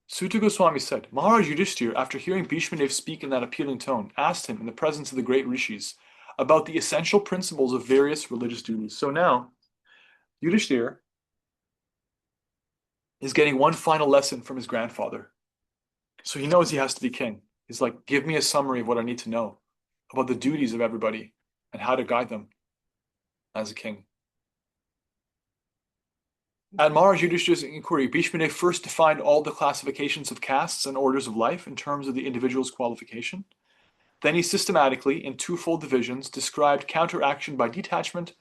Suta Goswami said, Maharaj Yudhishthir, after hearing Bhishmadev speak in that appealing tone, asked him in the presence of the great rishis about the essential principles of various religious duties. So now, Yudhishthir is getting one final lesson from his grandfather. So he knows he has to be king. He's like, give me a summary of what I need to know about the duties of everybody and how to guide them as a king. At Maharaj Yudhishthir's inquiry, Bhishmadev first defined all the classifications of castes and orders of life in terms of the individual's qualification. Then he systematically, in twofold divisions, described counteraction by detachment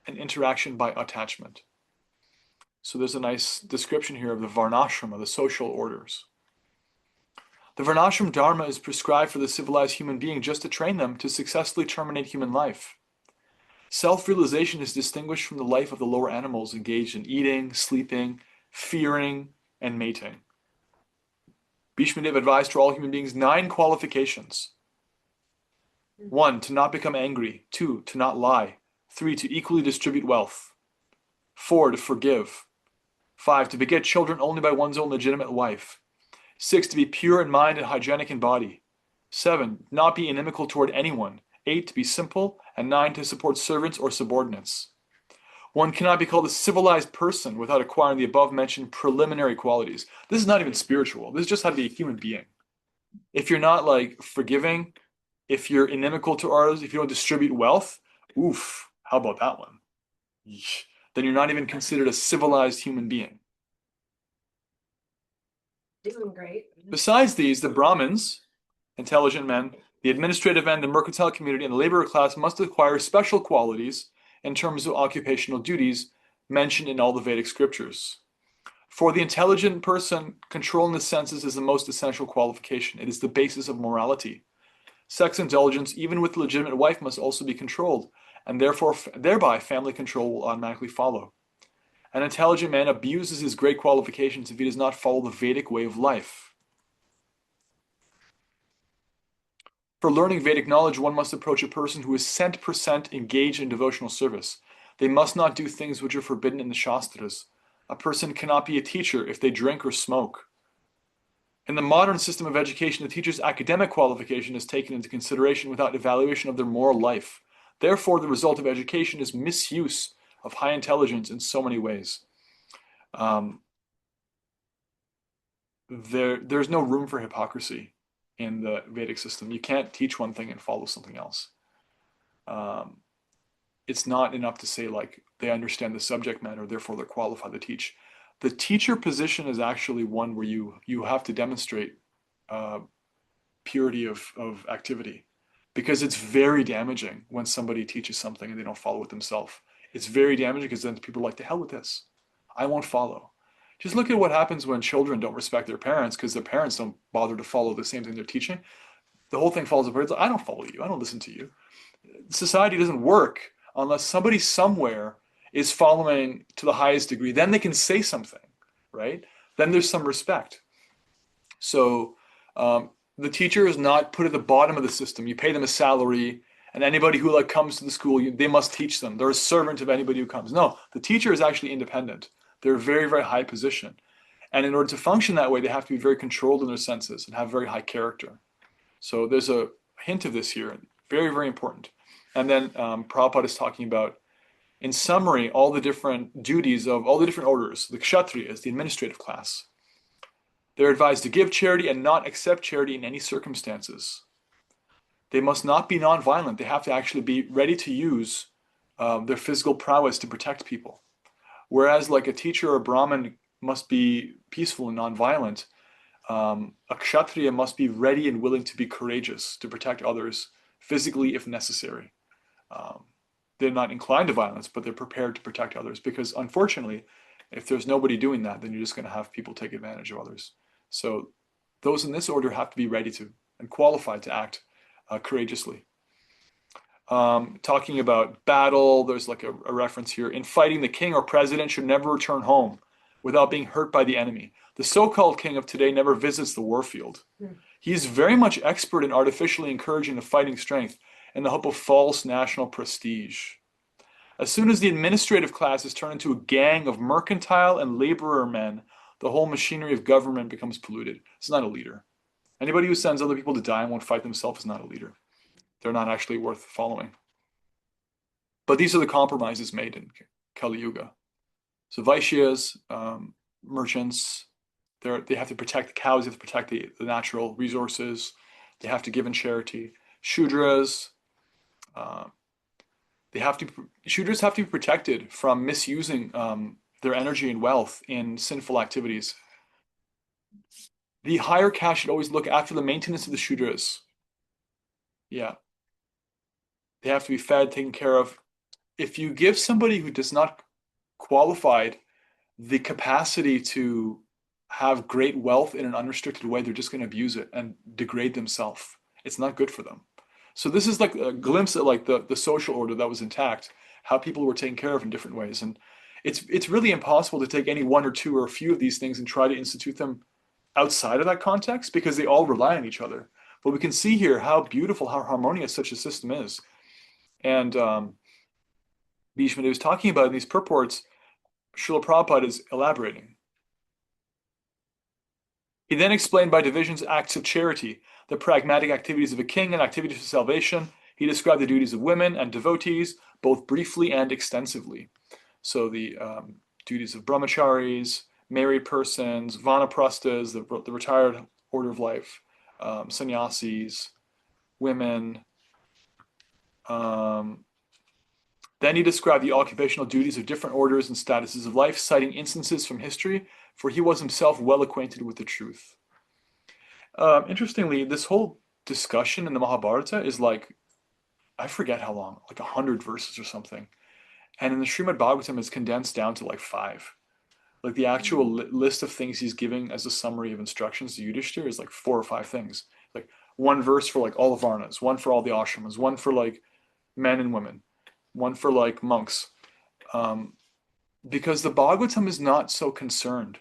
and interaction by attachment. So there's a nice description here of the varnashrama, the social orders. The varnashram dharma is prescribed for the civilized human being just to train them to successfully terminate human life. Self-realization is distinguished from the life of the lower animals engaged in eating, sleeping, fearing, and mating. Bhishmadev advised for all human beings 9 qualifications. 1, to not become angry. 2, to not lie. 3, to equally distribute wealth. 4, to forgive. 5, to beget children only by one's own legitimate wife. 6, to be pure in mind and hygienic in body. 7, not be inimical toward anyone. 8, to be simple. And 9, to support servants or subordinates. One cannot be called a civilized person without acquiring the above-mentioned preliminary qualities. This is not even spiritual. This is just how to be a human being. If you're not like forgiving, if you're inimical to others, if you don't distribute wealth, oof, how about that one? Yeesh. Then you're not even considered a civilized human being. Doing great. Besides these, the Brahmins, intelligent men, the administrative men, the mercantile community, and the laborer class must acquire special qualities in terms of occupational duties mentioned in all the Vedic scriptures. For the intelligent person, controlling the senses is the most essential qualification. It is the basis of morality. Sex indulgence, even with the legitimate wife, must also be controlled, and thereby family control will automatically follow. An intelligent man abuses his great qualifications if he does not follow the Vedic way of life. For learning Vedic knowledge, one must approach a person who is 100% engaged in devotional service. They must not do things which are forbidden in the Shastras. A person cannot be a teacher if they drink or smoke. In the modern system of education, the teacher's academic qualification is taken into consideration without evaluation of their moral life. Therefore, the result of education is misuse of high intelligence in so many ways. There's no room for hypocrisy in the Vedic system. You can't teach one thing and follow something else. It's not enough to say like they understand the subject matter, therefore they're qualified to teach. The teacher position is actually one where you have to demonstrate purity of activity, because it's very damaging when somebody teaches something and they don't follow it themselves. It's very damaging because then people are like, to hell with this, I won't follow. Just look at what happens when children don't respect their parents because their parents don't bother to follow the same thing they're teaching. The whole thing falls apart. It's like, I don't follow you, I don't listen to you. Society doesn't work unless somebody somewhere is following to the highest degree. Then they can say something, right? Then there's some respect. So the teacher is not put at the bottom of the system. You pay them a salary, and anybody who like comes to the school, they must teach them. They're a servant of anybody who comes. No, the teacher is actually independent. They're a very, very high position. And in order to function that way, they have to be very controlled in their senses and have very high character. So there's a hint of this here. Very, very important. And then Prabhupada is talking about, in summary, all the different duties of all the different orders. The Kshatriyas, the administrative class. They're advised to give charity and not accept charity in any circumstances. They must not be nonviolent. They have to actually be ready to use their physical prowess to protect people. Whereas like a teacher or a Brahmin must be peaceful and nonviolent, a Kshatriya must be ready and willing to be courageous to protect others physically if necessary. They're not inclined to violence, but they're prepared to protect others, because unfortunately, if there's nobody doing that, then you're just going to have people take advantage of others. So those in this order have to be ready to and qualified to act courageously. Talking about battle, there's like a reference here. In fighting, the king or president should never return home without being hurt by the enemy. The so-called king of today never visits the warfield. He is very much expert in artificially encouraging the fighting strength in the hope of false national prestige. As soon as the administrative class is turned into a gang of mercantile and laborer men, the whole machinery of government becomes polluted. It's not a leader. Anybody who sends other people to die and won't fight themselves is not a leader. They're not actually worth following. But these are the compromises made in Kali Yuga. So Vaishyas, merchants, they have to protect the cows, they have to protect the natural resources, they have to give in charity. Shudras, Shudras have to be protected from misusing their energy and wealth in sinful activities. The higher caste should always look after the maintenance of the Shudras. Yeah. They have to be fed, taken care of. If you give somebody who does not qualified the capacity to have great wealth in an unrestricted way, they're just going to abuse it and degrade themselves. It's not good for them. So this is like a glimpse at like the social order that was intact, how people were taken care of in different ways. And it's really impossible to take any one or two or a few of these things and try to institute them outside of that context, because they all rely on each other. But we can see here how beautiful, how harmonious such a system is. And Bhishma was talking about in these purports, Srila Prabhupada is elaborating. He then explained by divisions acts of charity, the pragmatic activities of a king and activities of salvation. He described the duties of women and devotees, both briefly and extensively. So the duties of brahmacharis, married persons, vanaprasthas, the retired order of life, sannyasis, women. Then he described the occupational duties of different orders and statuses of life, citing instances from history, for he was himself well acquainted with the truth. Interestingly, this whole discussion in the Mahabharata is like, I forget how long, like 100 verses or something. And in the Srimad Bhagavatam, it's condensed down to like 5. Like the actual list of things he's giving as a summary of instructions to Yudhishthira is like 4 or 5 things. Like one verse for like all the Varnas, one for all the ashramas, one for like men and women, one for like monks. Because the Bhagavatam is not so concerned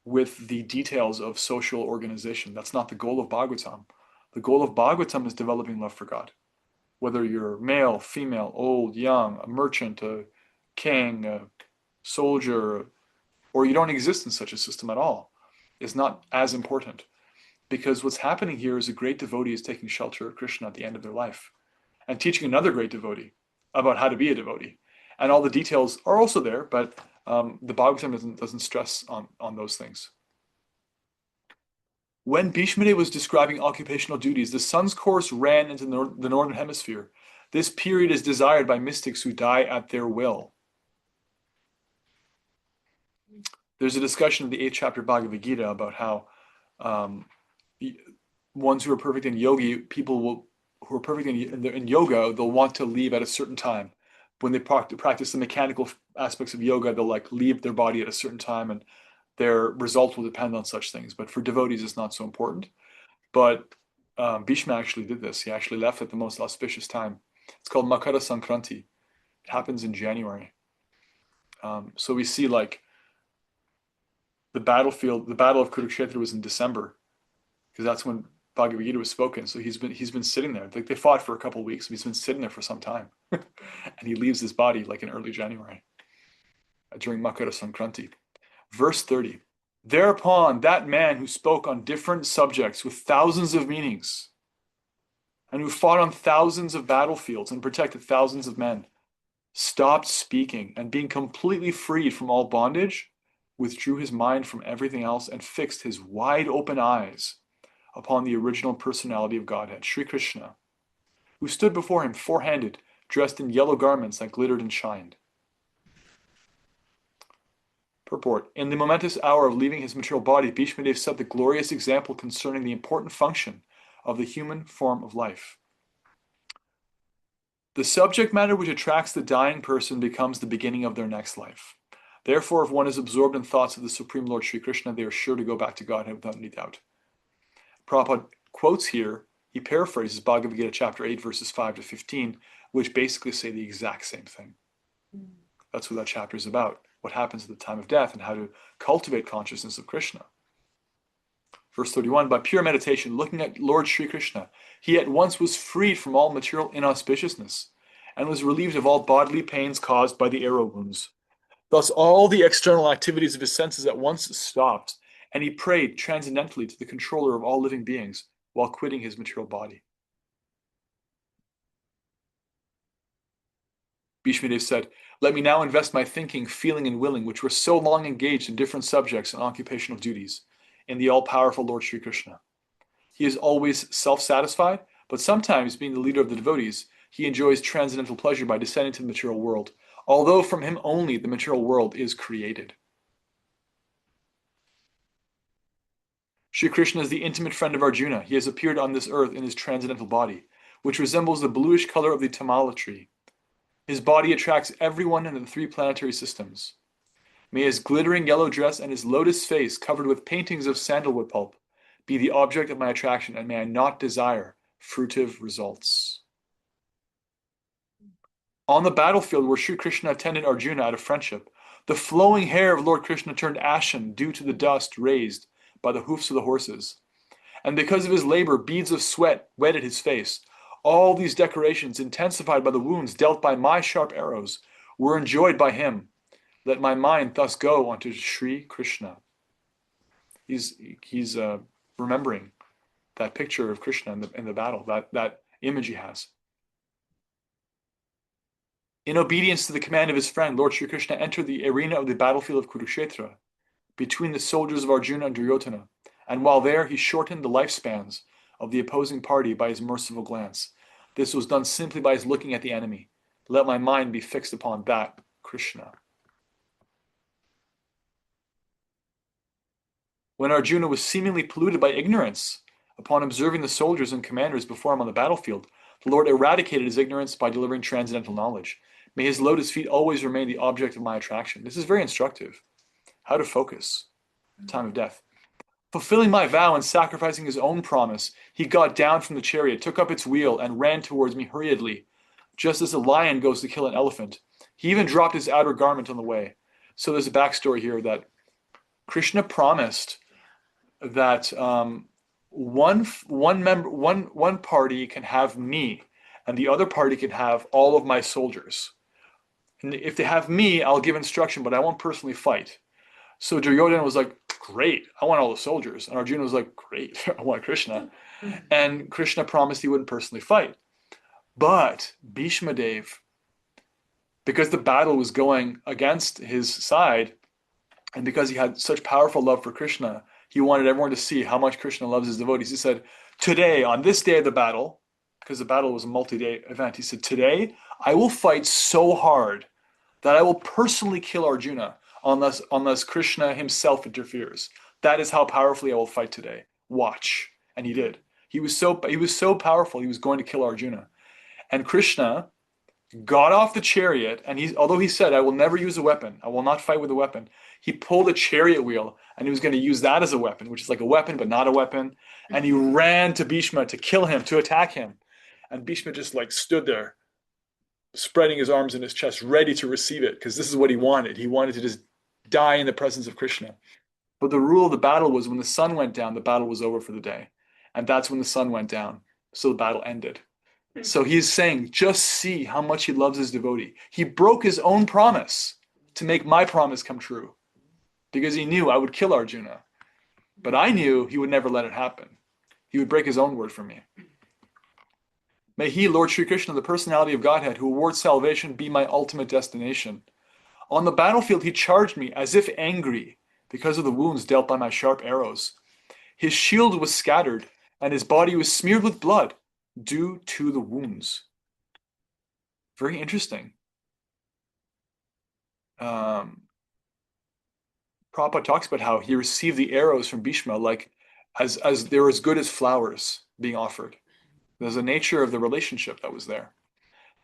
with the details of social organization. That's not the goal of Bhagavatam. The goal of Bhagavatam is developing love for God. Whether you're male, female, old, young, a merchant, a king, a soldier, or you don't exist in such a system at all, is not as important. Because what's happening here is a great devotee is taking shelter of Krishna at the end of their life and teaching another great devotee about how to be a devotee. And all the details are also there, but the Bhagavatam doesn't stress on those things. When Bhishmadev was describing occupational duties, the sun's course ran into the northern hemisphere. This period is desired by mystics who die at their will. There's a discussion in the 8th chapter of Bhagavad Gita about how ones who are perfect in yogi, who are perfect in yoga, they'll want to leave at a certain time. When they practice the mechanical aspects of yoga, they'll like leave their body at a certain time, and their results will depend on such things. But for devotees, it's not so important. But Bhishma actually did this. He actually left at the most auspicious time. It's called Makara Sankranti. It happens in January. So we see like the battle of Kurukshetra was in December, because that's when Bhagavad Gita was spoken. So he's been sitting there. Like they fought for a couple of weeks. He's been sitting there for some time, and he leaves his body like in early January during Makara Sankranti. Verse 30. Thereupon that man who spoke on different subjects with thousands of meanings, and who fought on thousands of battlefields and protected thousands of men, stopped speaking, and being completely freed from all bondage, withdrew his mind from everything else and fixed his wide open eyes upon the original personality of Godhead, Sri Krishna, who stood before him four-handed, dressed in yellow garments that glittered and shined. Purport. In the momentous hour of leaving his material body, Bhishmadev set the glorious example concerning the important function of the human form of life. The subject matter which attracts the dying person becomes the beginning of their next life. Therefore, if one is absorbed in thoughts of the Supreme Lord Sri Krishna, they are sure to go back to Godhead without any doubt. Prabhupada quotes here, he paraphrases Bhagavad Gita chapter 8, verses 5 to 15, which basically say the exact same thing. That's what that chapter is about, what happens at the time of death and how to cultivate consciousness of Krishna. Verse 31, by pure meditation, looking at Lord Sri Krishna, he at once was freed from all material inauspiciousness and was relieved of all bodily pains caused by the arrow wounds. Thus all the external activities of his senses at once stopped, and he prayed transcendently to the controller of all living beings while quitting his material body. Bhishmadev said, let me now invest my thinking, feeling, and willing, which were so long engaged in different subjects and occupational duties, in the all-powerful Lord Sri Krishna. He is always self-satisfied, but sometimes, being the leader of the devotees, he enjoys transcendental pleasure by descending to the material world, although from him only the material world is created. Sri Krishna is the intimate friend of Arjuna. He has appeared on this earth in his transcendental body, which resembles the bluish color of the tamala tree. His body attracts everyone in the 3 planetary systems. May his glittering yellow dress and his lotus face covered with paintings of sandalwood pulp be the object of my attraction, and may I not desire fruitive results. On the battlefield where Sri Krishna attended Arjuna out of friendship, the flowing hair of Lord Krishna turned ashen due to the dust raised by the hoofs of the horses. And because of his labor, beads of sweat wetted his face. All these decorations, intensified by the wounds dealt by my sharp arrows, were enjoyed by him. Let my mind thus go onto Sri Krishna. He's remembering that picture of Krishna in the battle, that image he has. In obedience to the command of his friend, Lord Sri Krishna entered the arena of the battlefield of Kurukshetra between the soldiers of Arjuna and Duryodhana, and while there he shortened the lifespans of the opposing party by his merciful glance. This was done simply by his looking at the enemy. Let my mind be fixed upon that Krishna. When Arjuna was seemingly polluted by ignorance, upon observing the soldiers and commanders before him on the battlefield, the Lord eradicated his ignorance by delivering transcendental knowledge. May his lotus feet always remain the object of my attraction. This is very instructive. How to focus at the time of death. Fulfilling my vow and sacrificing his own promise, he got down from the chariot, took up its wheel, and ran towards me hurriedly, just as a lion goes to kill an elephant. He even dropped his outer garment on the way. So there's a backstory here that Krishna promised that one party can have me, and the other party can have all of my soldiers. And if they have me, I'll give instruction, but I won't personally fight. So Duryodhana was like, great, I want all the soldiers. And Arjuna was like, great, I want Krishna. And Krishna promised he wouldn't personally fight. But Bhishmadev because the battle was going against his side, and because he had such powerful love for Krishna, he wanted everyone to see how much Krishna loves his devotees. He said, today, on this day of the battle, because the battle was a multi-day event, he said, today I will fight so hard that I will personally kill Arjuna unless Krishna himself interferes. That is how powerfully I will fight today. Watch. And he did. He was so powerful, he was going to kill Arjuna. And Krishna got off the chariot, and although he said, I will never use a weapon, I will not fight with a weapon, he pulled a chariot wheel, and he was going to use that as a weapon, which is like a weapon, but not a weapon. And he ran to Bhishma to kill him, to attack him. And Bhishma just like stood there, spreading his arms in his chest, ready to receive it, because this is what he wanted. He wanted to just die in the presence of Krishna. But the rule of the battle was when the sun went down, the battle was over for the day. And that's when the sun went down. So the battle ended. So he's saying, just see how much he loves his devotee. He broke his own promise to make my promise come true, because he knew I would kill Arjuna. But I knew he would never let it happen. He would break his own word for me. May he, Lord Sri Krishna, the personality of Godhead, who awards salvation, be my ultimate destination. On the battlefield, he charged me as if angry because of the wounds dealt by my sharp arrows. His shield was scattered, and his body was smeared with blood due to the wounds. Very interesting. Prabhupada talks about how he received the arrows from Bhishma like as they were as good as flowers being offered. There's a nature of the relationship that was there.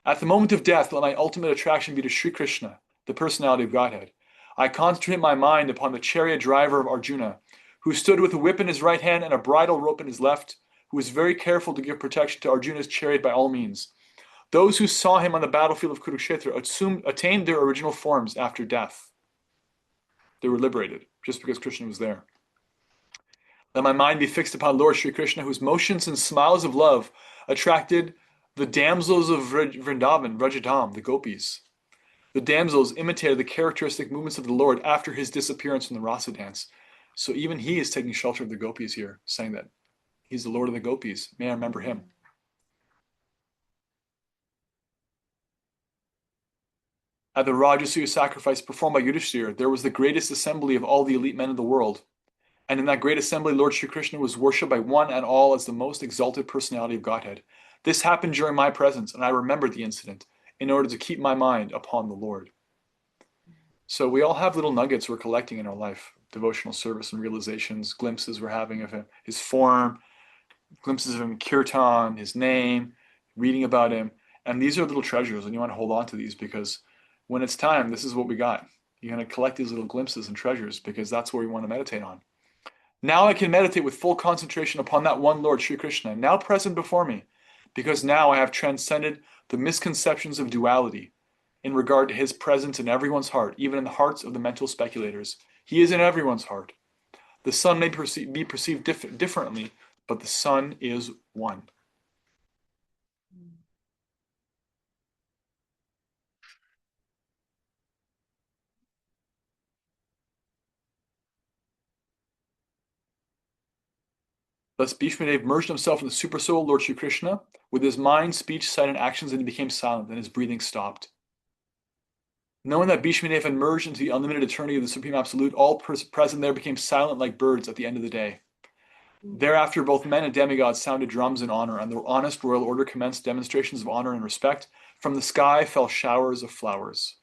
At the moment of death, let my ultimate attraction be to Sri Krishna, the personality of Godhead. I concentrate my mind upon the chariot driver of Arjuna, who stood with a whip in his right hand and a bridle rope in his left, who was very careful to give protection to Arjuna's chariot by all means. Those who saw him on the battlefield of Kurukshetra attained their original forms after death. They were liberated just because Krishna was there. Let my mind be fixed upon Lord Sri Krishna, whose motions and smiles of love attracted the damsels of Vrindavan, Vrajadam, the gopis. The damsels imitated the characteristic movements of the Lord after his disappearance from the rasa dance. So even he is taking shelter of the gopis here, saying that he's the Lord of the gopis. May I remember him. At the Rajasuya sacrifice performed by Yudhishthira, there was the greatest assembly of all the elite men of the world. And in that great assembly, Lord Sri Krishna was worshipped by one and all as the most exalted personality of Godhead. This happened during my presence, and I remembered the incident in order to keep my mind upon the Lord. So we all have little nuggets we're collecting in our life, devotional service and realizations, glimpses we're having of him, his form, glimpses of him in kirtan, his name, reading about him. And these are little treasures, and you want to hold on to these because when it's time, this is what we got. You're going to collect these little glimpses and treasures because that's what we want to meditate on. Now I can meditate with full concentration upon that one Lord, Sri Krishna, now present before me, because now I have transcended the misconceptions of duality in regard to his presence in everyone's heart, even in the hearts of the mental speculators. He is in everyone's heart. The sun may be perceived differently, but the sun is one. Thus Bhishmadev merged himself in the supersoul Lord Sri Krishna. With his mind, speech, sight, and actions, and he became silent, and his breathing stopped. Knowing that Bhishmadev had merged into the unlimited eternity of the Supreme Absolute, all present there became silent like birds at the end of the day. Thereafter, both men and demigods sounded drums in honor, and the honest royal order commenced demonstrations of honor and respect. From the sky fell showers of flowers.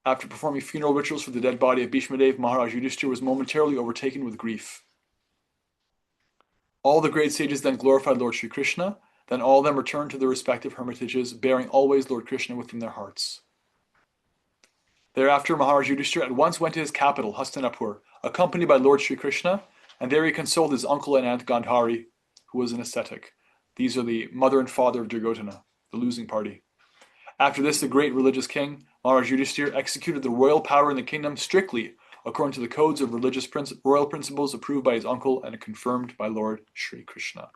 After performing funeral rituals for the dead body of Bhishmadev, Maharaj Yudhishthira was momentarily overtaken with grief. All the great sages then glorified Lord Sri Krishna. Then all of them returned to their respective hermitages, bearing always Lord Krishna within their hearts. Thereafter, Maharaj Yudhishthira at once went to his capital, Hastinapur, accompanied by Lord Sri Krishna, and there he consoled his uncle and aunt Gandhari, who was an ascetic. These are the mother and father of Duryodhana, the losing party. After this, the great religious king, Maharaj Yudhishthira, executed the royal power in the kingdom strictly according to the codes of religious royal principles approved by his uncle and confirmed by Lord Sri Krishna.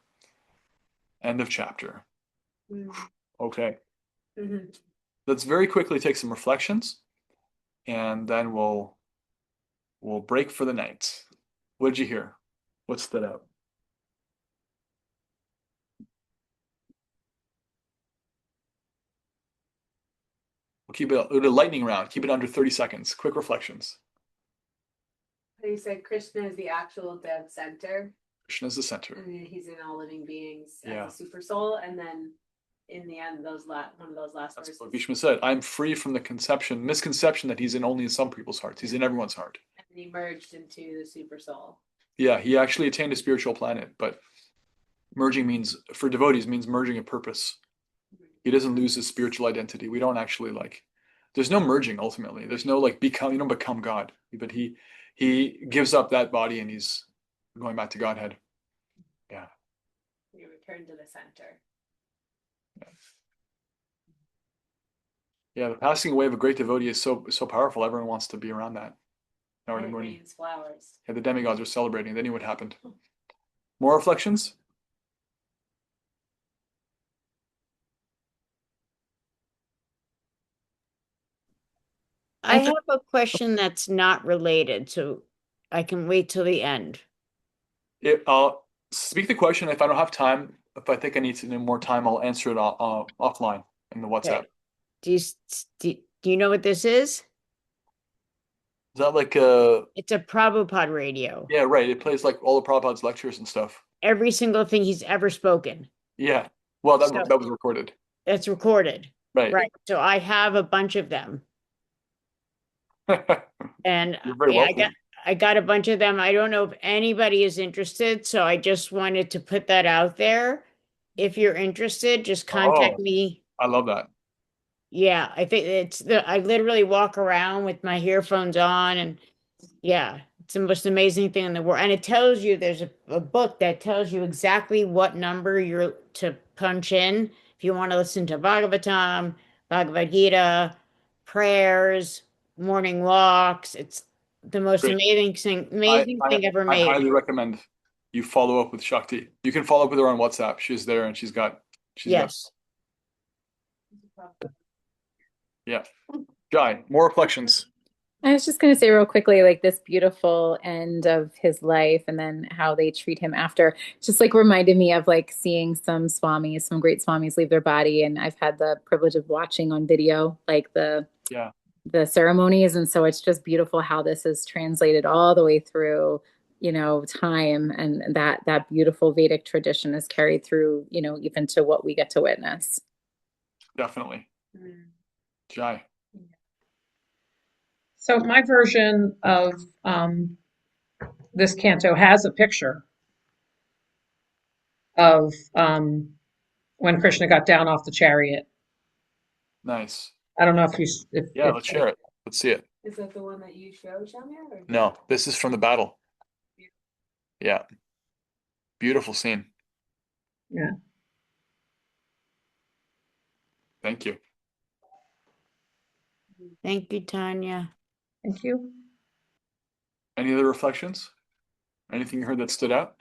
End of chapter. Okay. Let's very quickly take some reflections, and then we'll break for the night. What did you hear? What stood out? We'll keep it a lightning round. Keep it under 30 seconds. Quick reflections. You said Krishna is the actual dead center, Krishna is the center. and then he's in all living beings Yeah. as a super soul, and then in the end, one of those last That's verses. what Bhishma said. I'm free from the misconception that he's only in some people's hearts. He's in everyone's heart. And he merged into the super soul. Yeah, he actually attained a spiritual planet, but merging for devotees means merging a purpose. He doesn't lose his spiritual identity. We don't actually there's no merging ultimately. There's no you don't become God, but he gives up that body and he's going back to Godhead. Yeah. You return to the center. Yeah, the passing away of a great devotee is so powerful. Everyone wants to be around that. And it rains flowers. Yeah, the demigods are celebrating. They knew what happened. More reflections? I Okay. have a question that's not related, so I can wait till the end. I'll speak the question. If I don't have time, if I think I need to know more time, I'll answer it offline in the WhatsApp. Okay. Do you know what this is? Is that like a... It's a Prabhupada radio. Yeah, right. It plays like all the Prabhupada's lectures and stuff. Every single thing he's ever spoken. Yeah. Well, that So- was recorded. It's recorded. Right. Right. So I have a bunch of them. And You're very yeah, welcome. I got a bunch of them. I don't know if anybody is interested, so I just wanted to put that out there. If you're interested, just contact Oh. me. I love that. Yeah, I think I literally walk around with my earphones on, and yeah, it's the most amazing thing in the world. And it tells you there's a book that tells you exactly what number you're to punch in if you want to listen to Bhagavatam, Bhagavad Gita, prayers, morning walks. It's the most Great. amazing thing ever I made. highly recommend you follow up with Shakti. You can follow up with her on WhatsApp. She's there and she's got Yes. Yeah. Jai, more reflections. I was just going to say real quickly, like this beautiful end of his life and then how they treat him after, just like reminded me of like seeing some swamis, some great swamis leave their body. And I've had the privilege of watching on video, like the ceremonies. And so it's just beautiful how this is translated all the way through, time. And that beautiful Vedic tradition is carried through, even to what we get to witness. Definitely. Jai. So my version of this canto has a picture of when Krishna got down off the chariot. Nice. I don't know if let's share it. Let's see it. Is that the one that you showed, Shamir? Or? No, this is from the battle. Yeah. Beautiful scene. Yeah. Thank you. Thank you, Tanya. Thank you. Any other reflections? Anything you heard that stood out?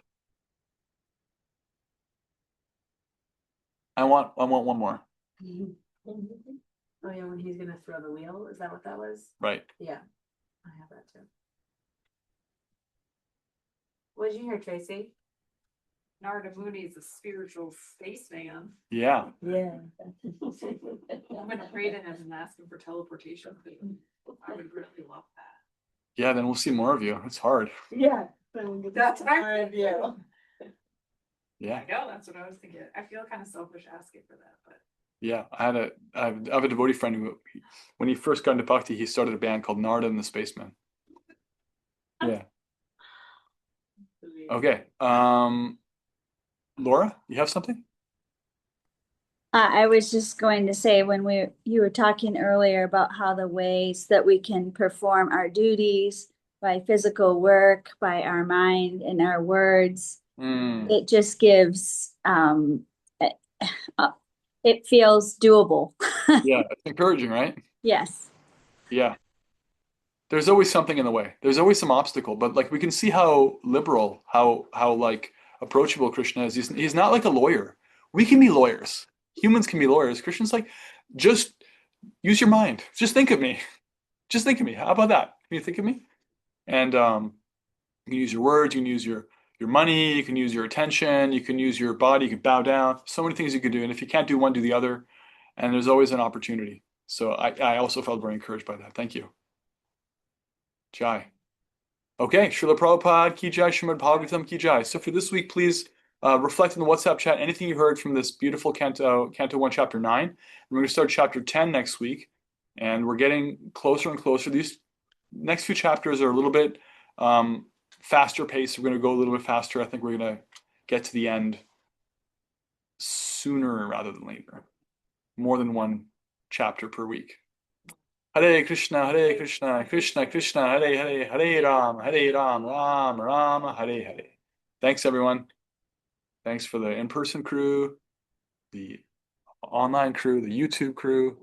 I want one more. Oh yeah, when he's gonna throw the wheel, is that what that was? Right. Yeah, I have that too. What did you hear, Tracy? Narada Muni is a spiritual spaceman. Yeah. Yeah. I'm gonna pray to him and ask him for teleportation. I would really love that. Yeah, then we'll see more of you. It's hard. Yeah. That's what I'm thinking. Yeah. I know, that's what I was thinking. I feel kind of selfish asking for that, but Yeah. I have a devotee friend who, when he first got into bhakti, he started a band called Narada and the Spacemen. Yeah. Okay. Laura, you have something? I was just going to say when you were talking earlier about how the ways that we can perform our duties by physical work, by our mind and our words, it just gives it feels doable. Yeah, it's encouraging, right? Yes. Yeah. There's always something in the way. There's always some obstacle, but like we can see how liberal, how like approachable Krishna is. He's not like a lawyer. We can be lawyers. Humans can be lawyers. Krishna's like, just use your mind. Just think of me. Just think of me. How about that? Can you think of me? And you can use your words. You can use your money. You can use your attention. You can use your body. You can bow down. So many things you can do. And if you can't do one, do the other. And there's always an opportunity. So I also felt very encouraged by that. Thank you. Jai. Okay, Srila Prabhupada ki jai, Srimad Bhagavatam ki jai. So for this week, please reflect in the WhatsApp chat anything you heard from this beautiful Canto 1, Chapter 9. And we're going to start Chapter 10 next week. And we're getting closer and closer. These next few chapters are a little bit faster paced. We're going to go a little bit faster. I think we're going to get to the end sooner rather than later. More than one chapter per week. Hare Krishna, Krishna Krishna, Hare Ram, Ram Ram, Hare Hare. Thanks, everyone. Thanks for the in-person crew, the online crew, the YouTube crew,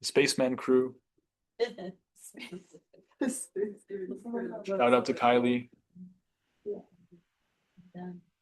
the Spaceman crew. Shout out to Kylie. Done.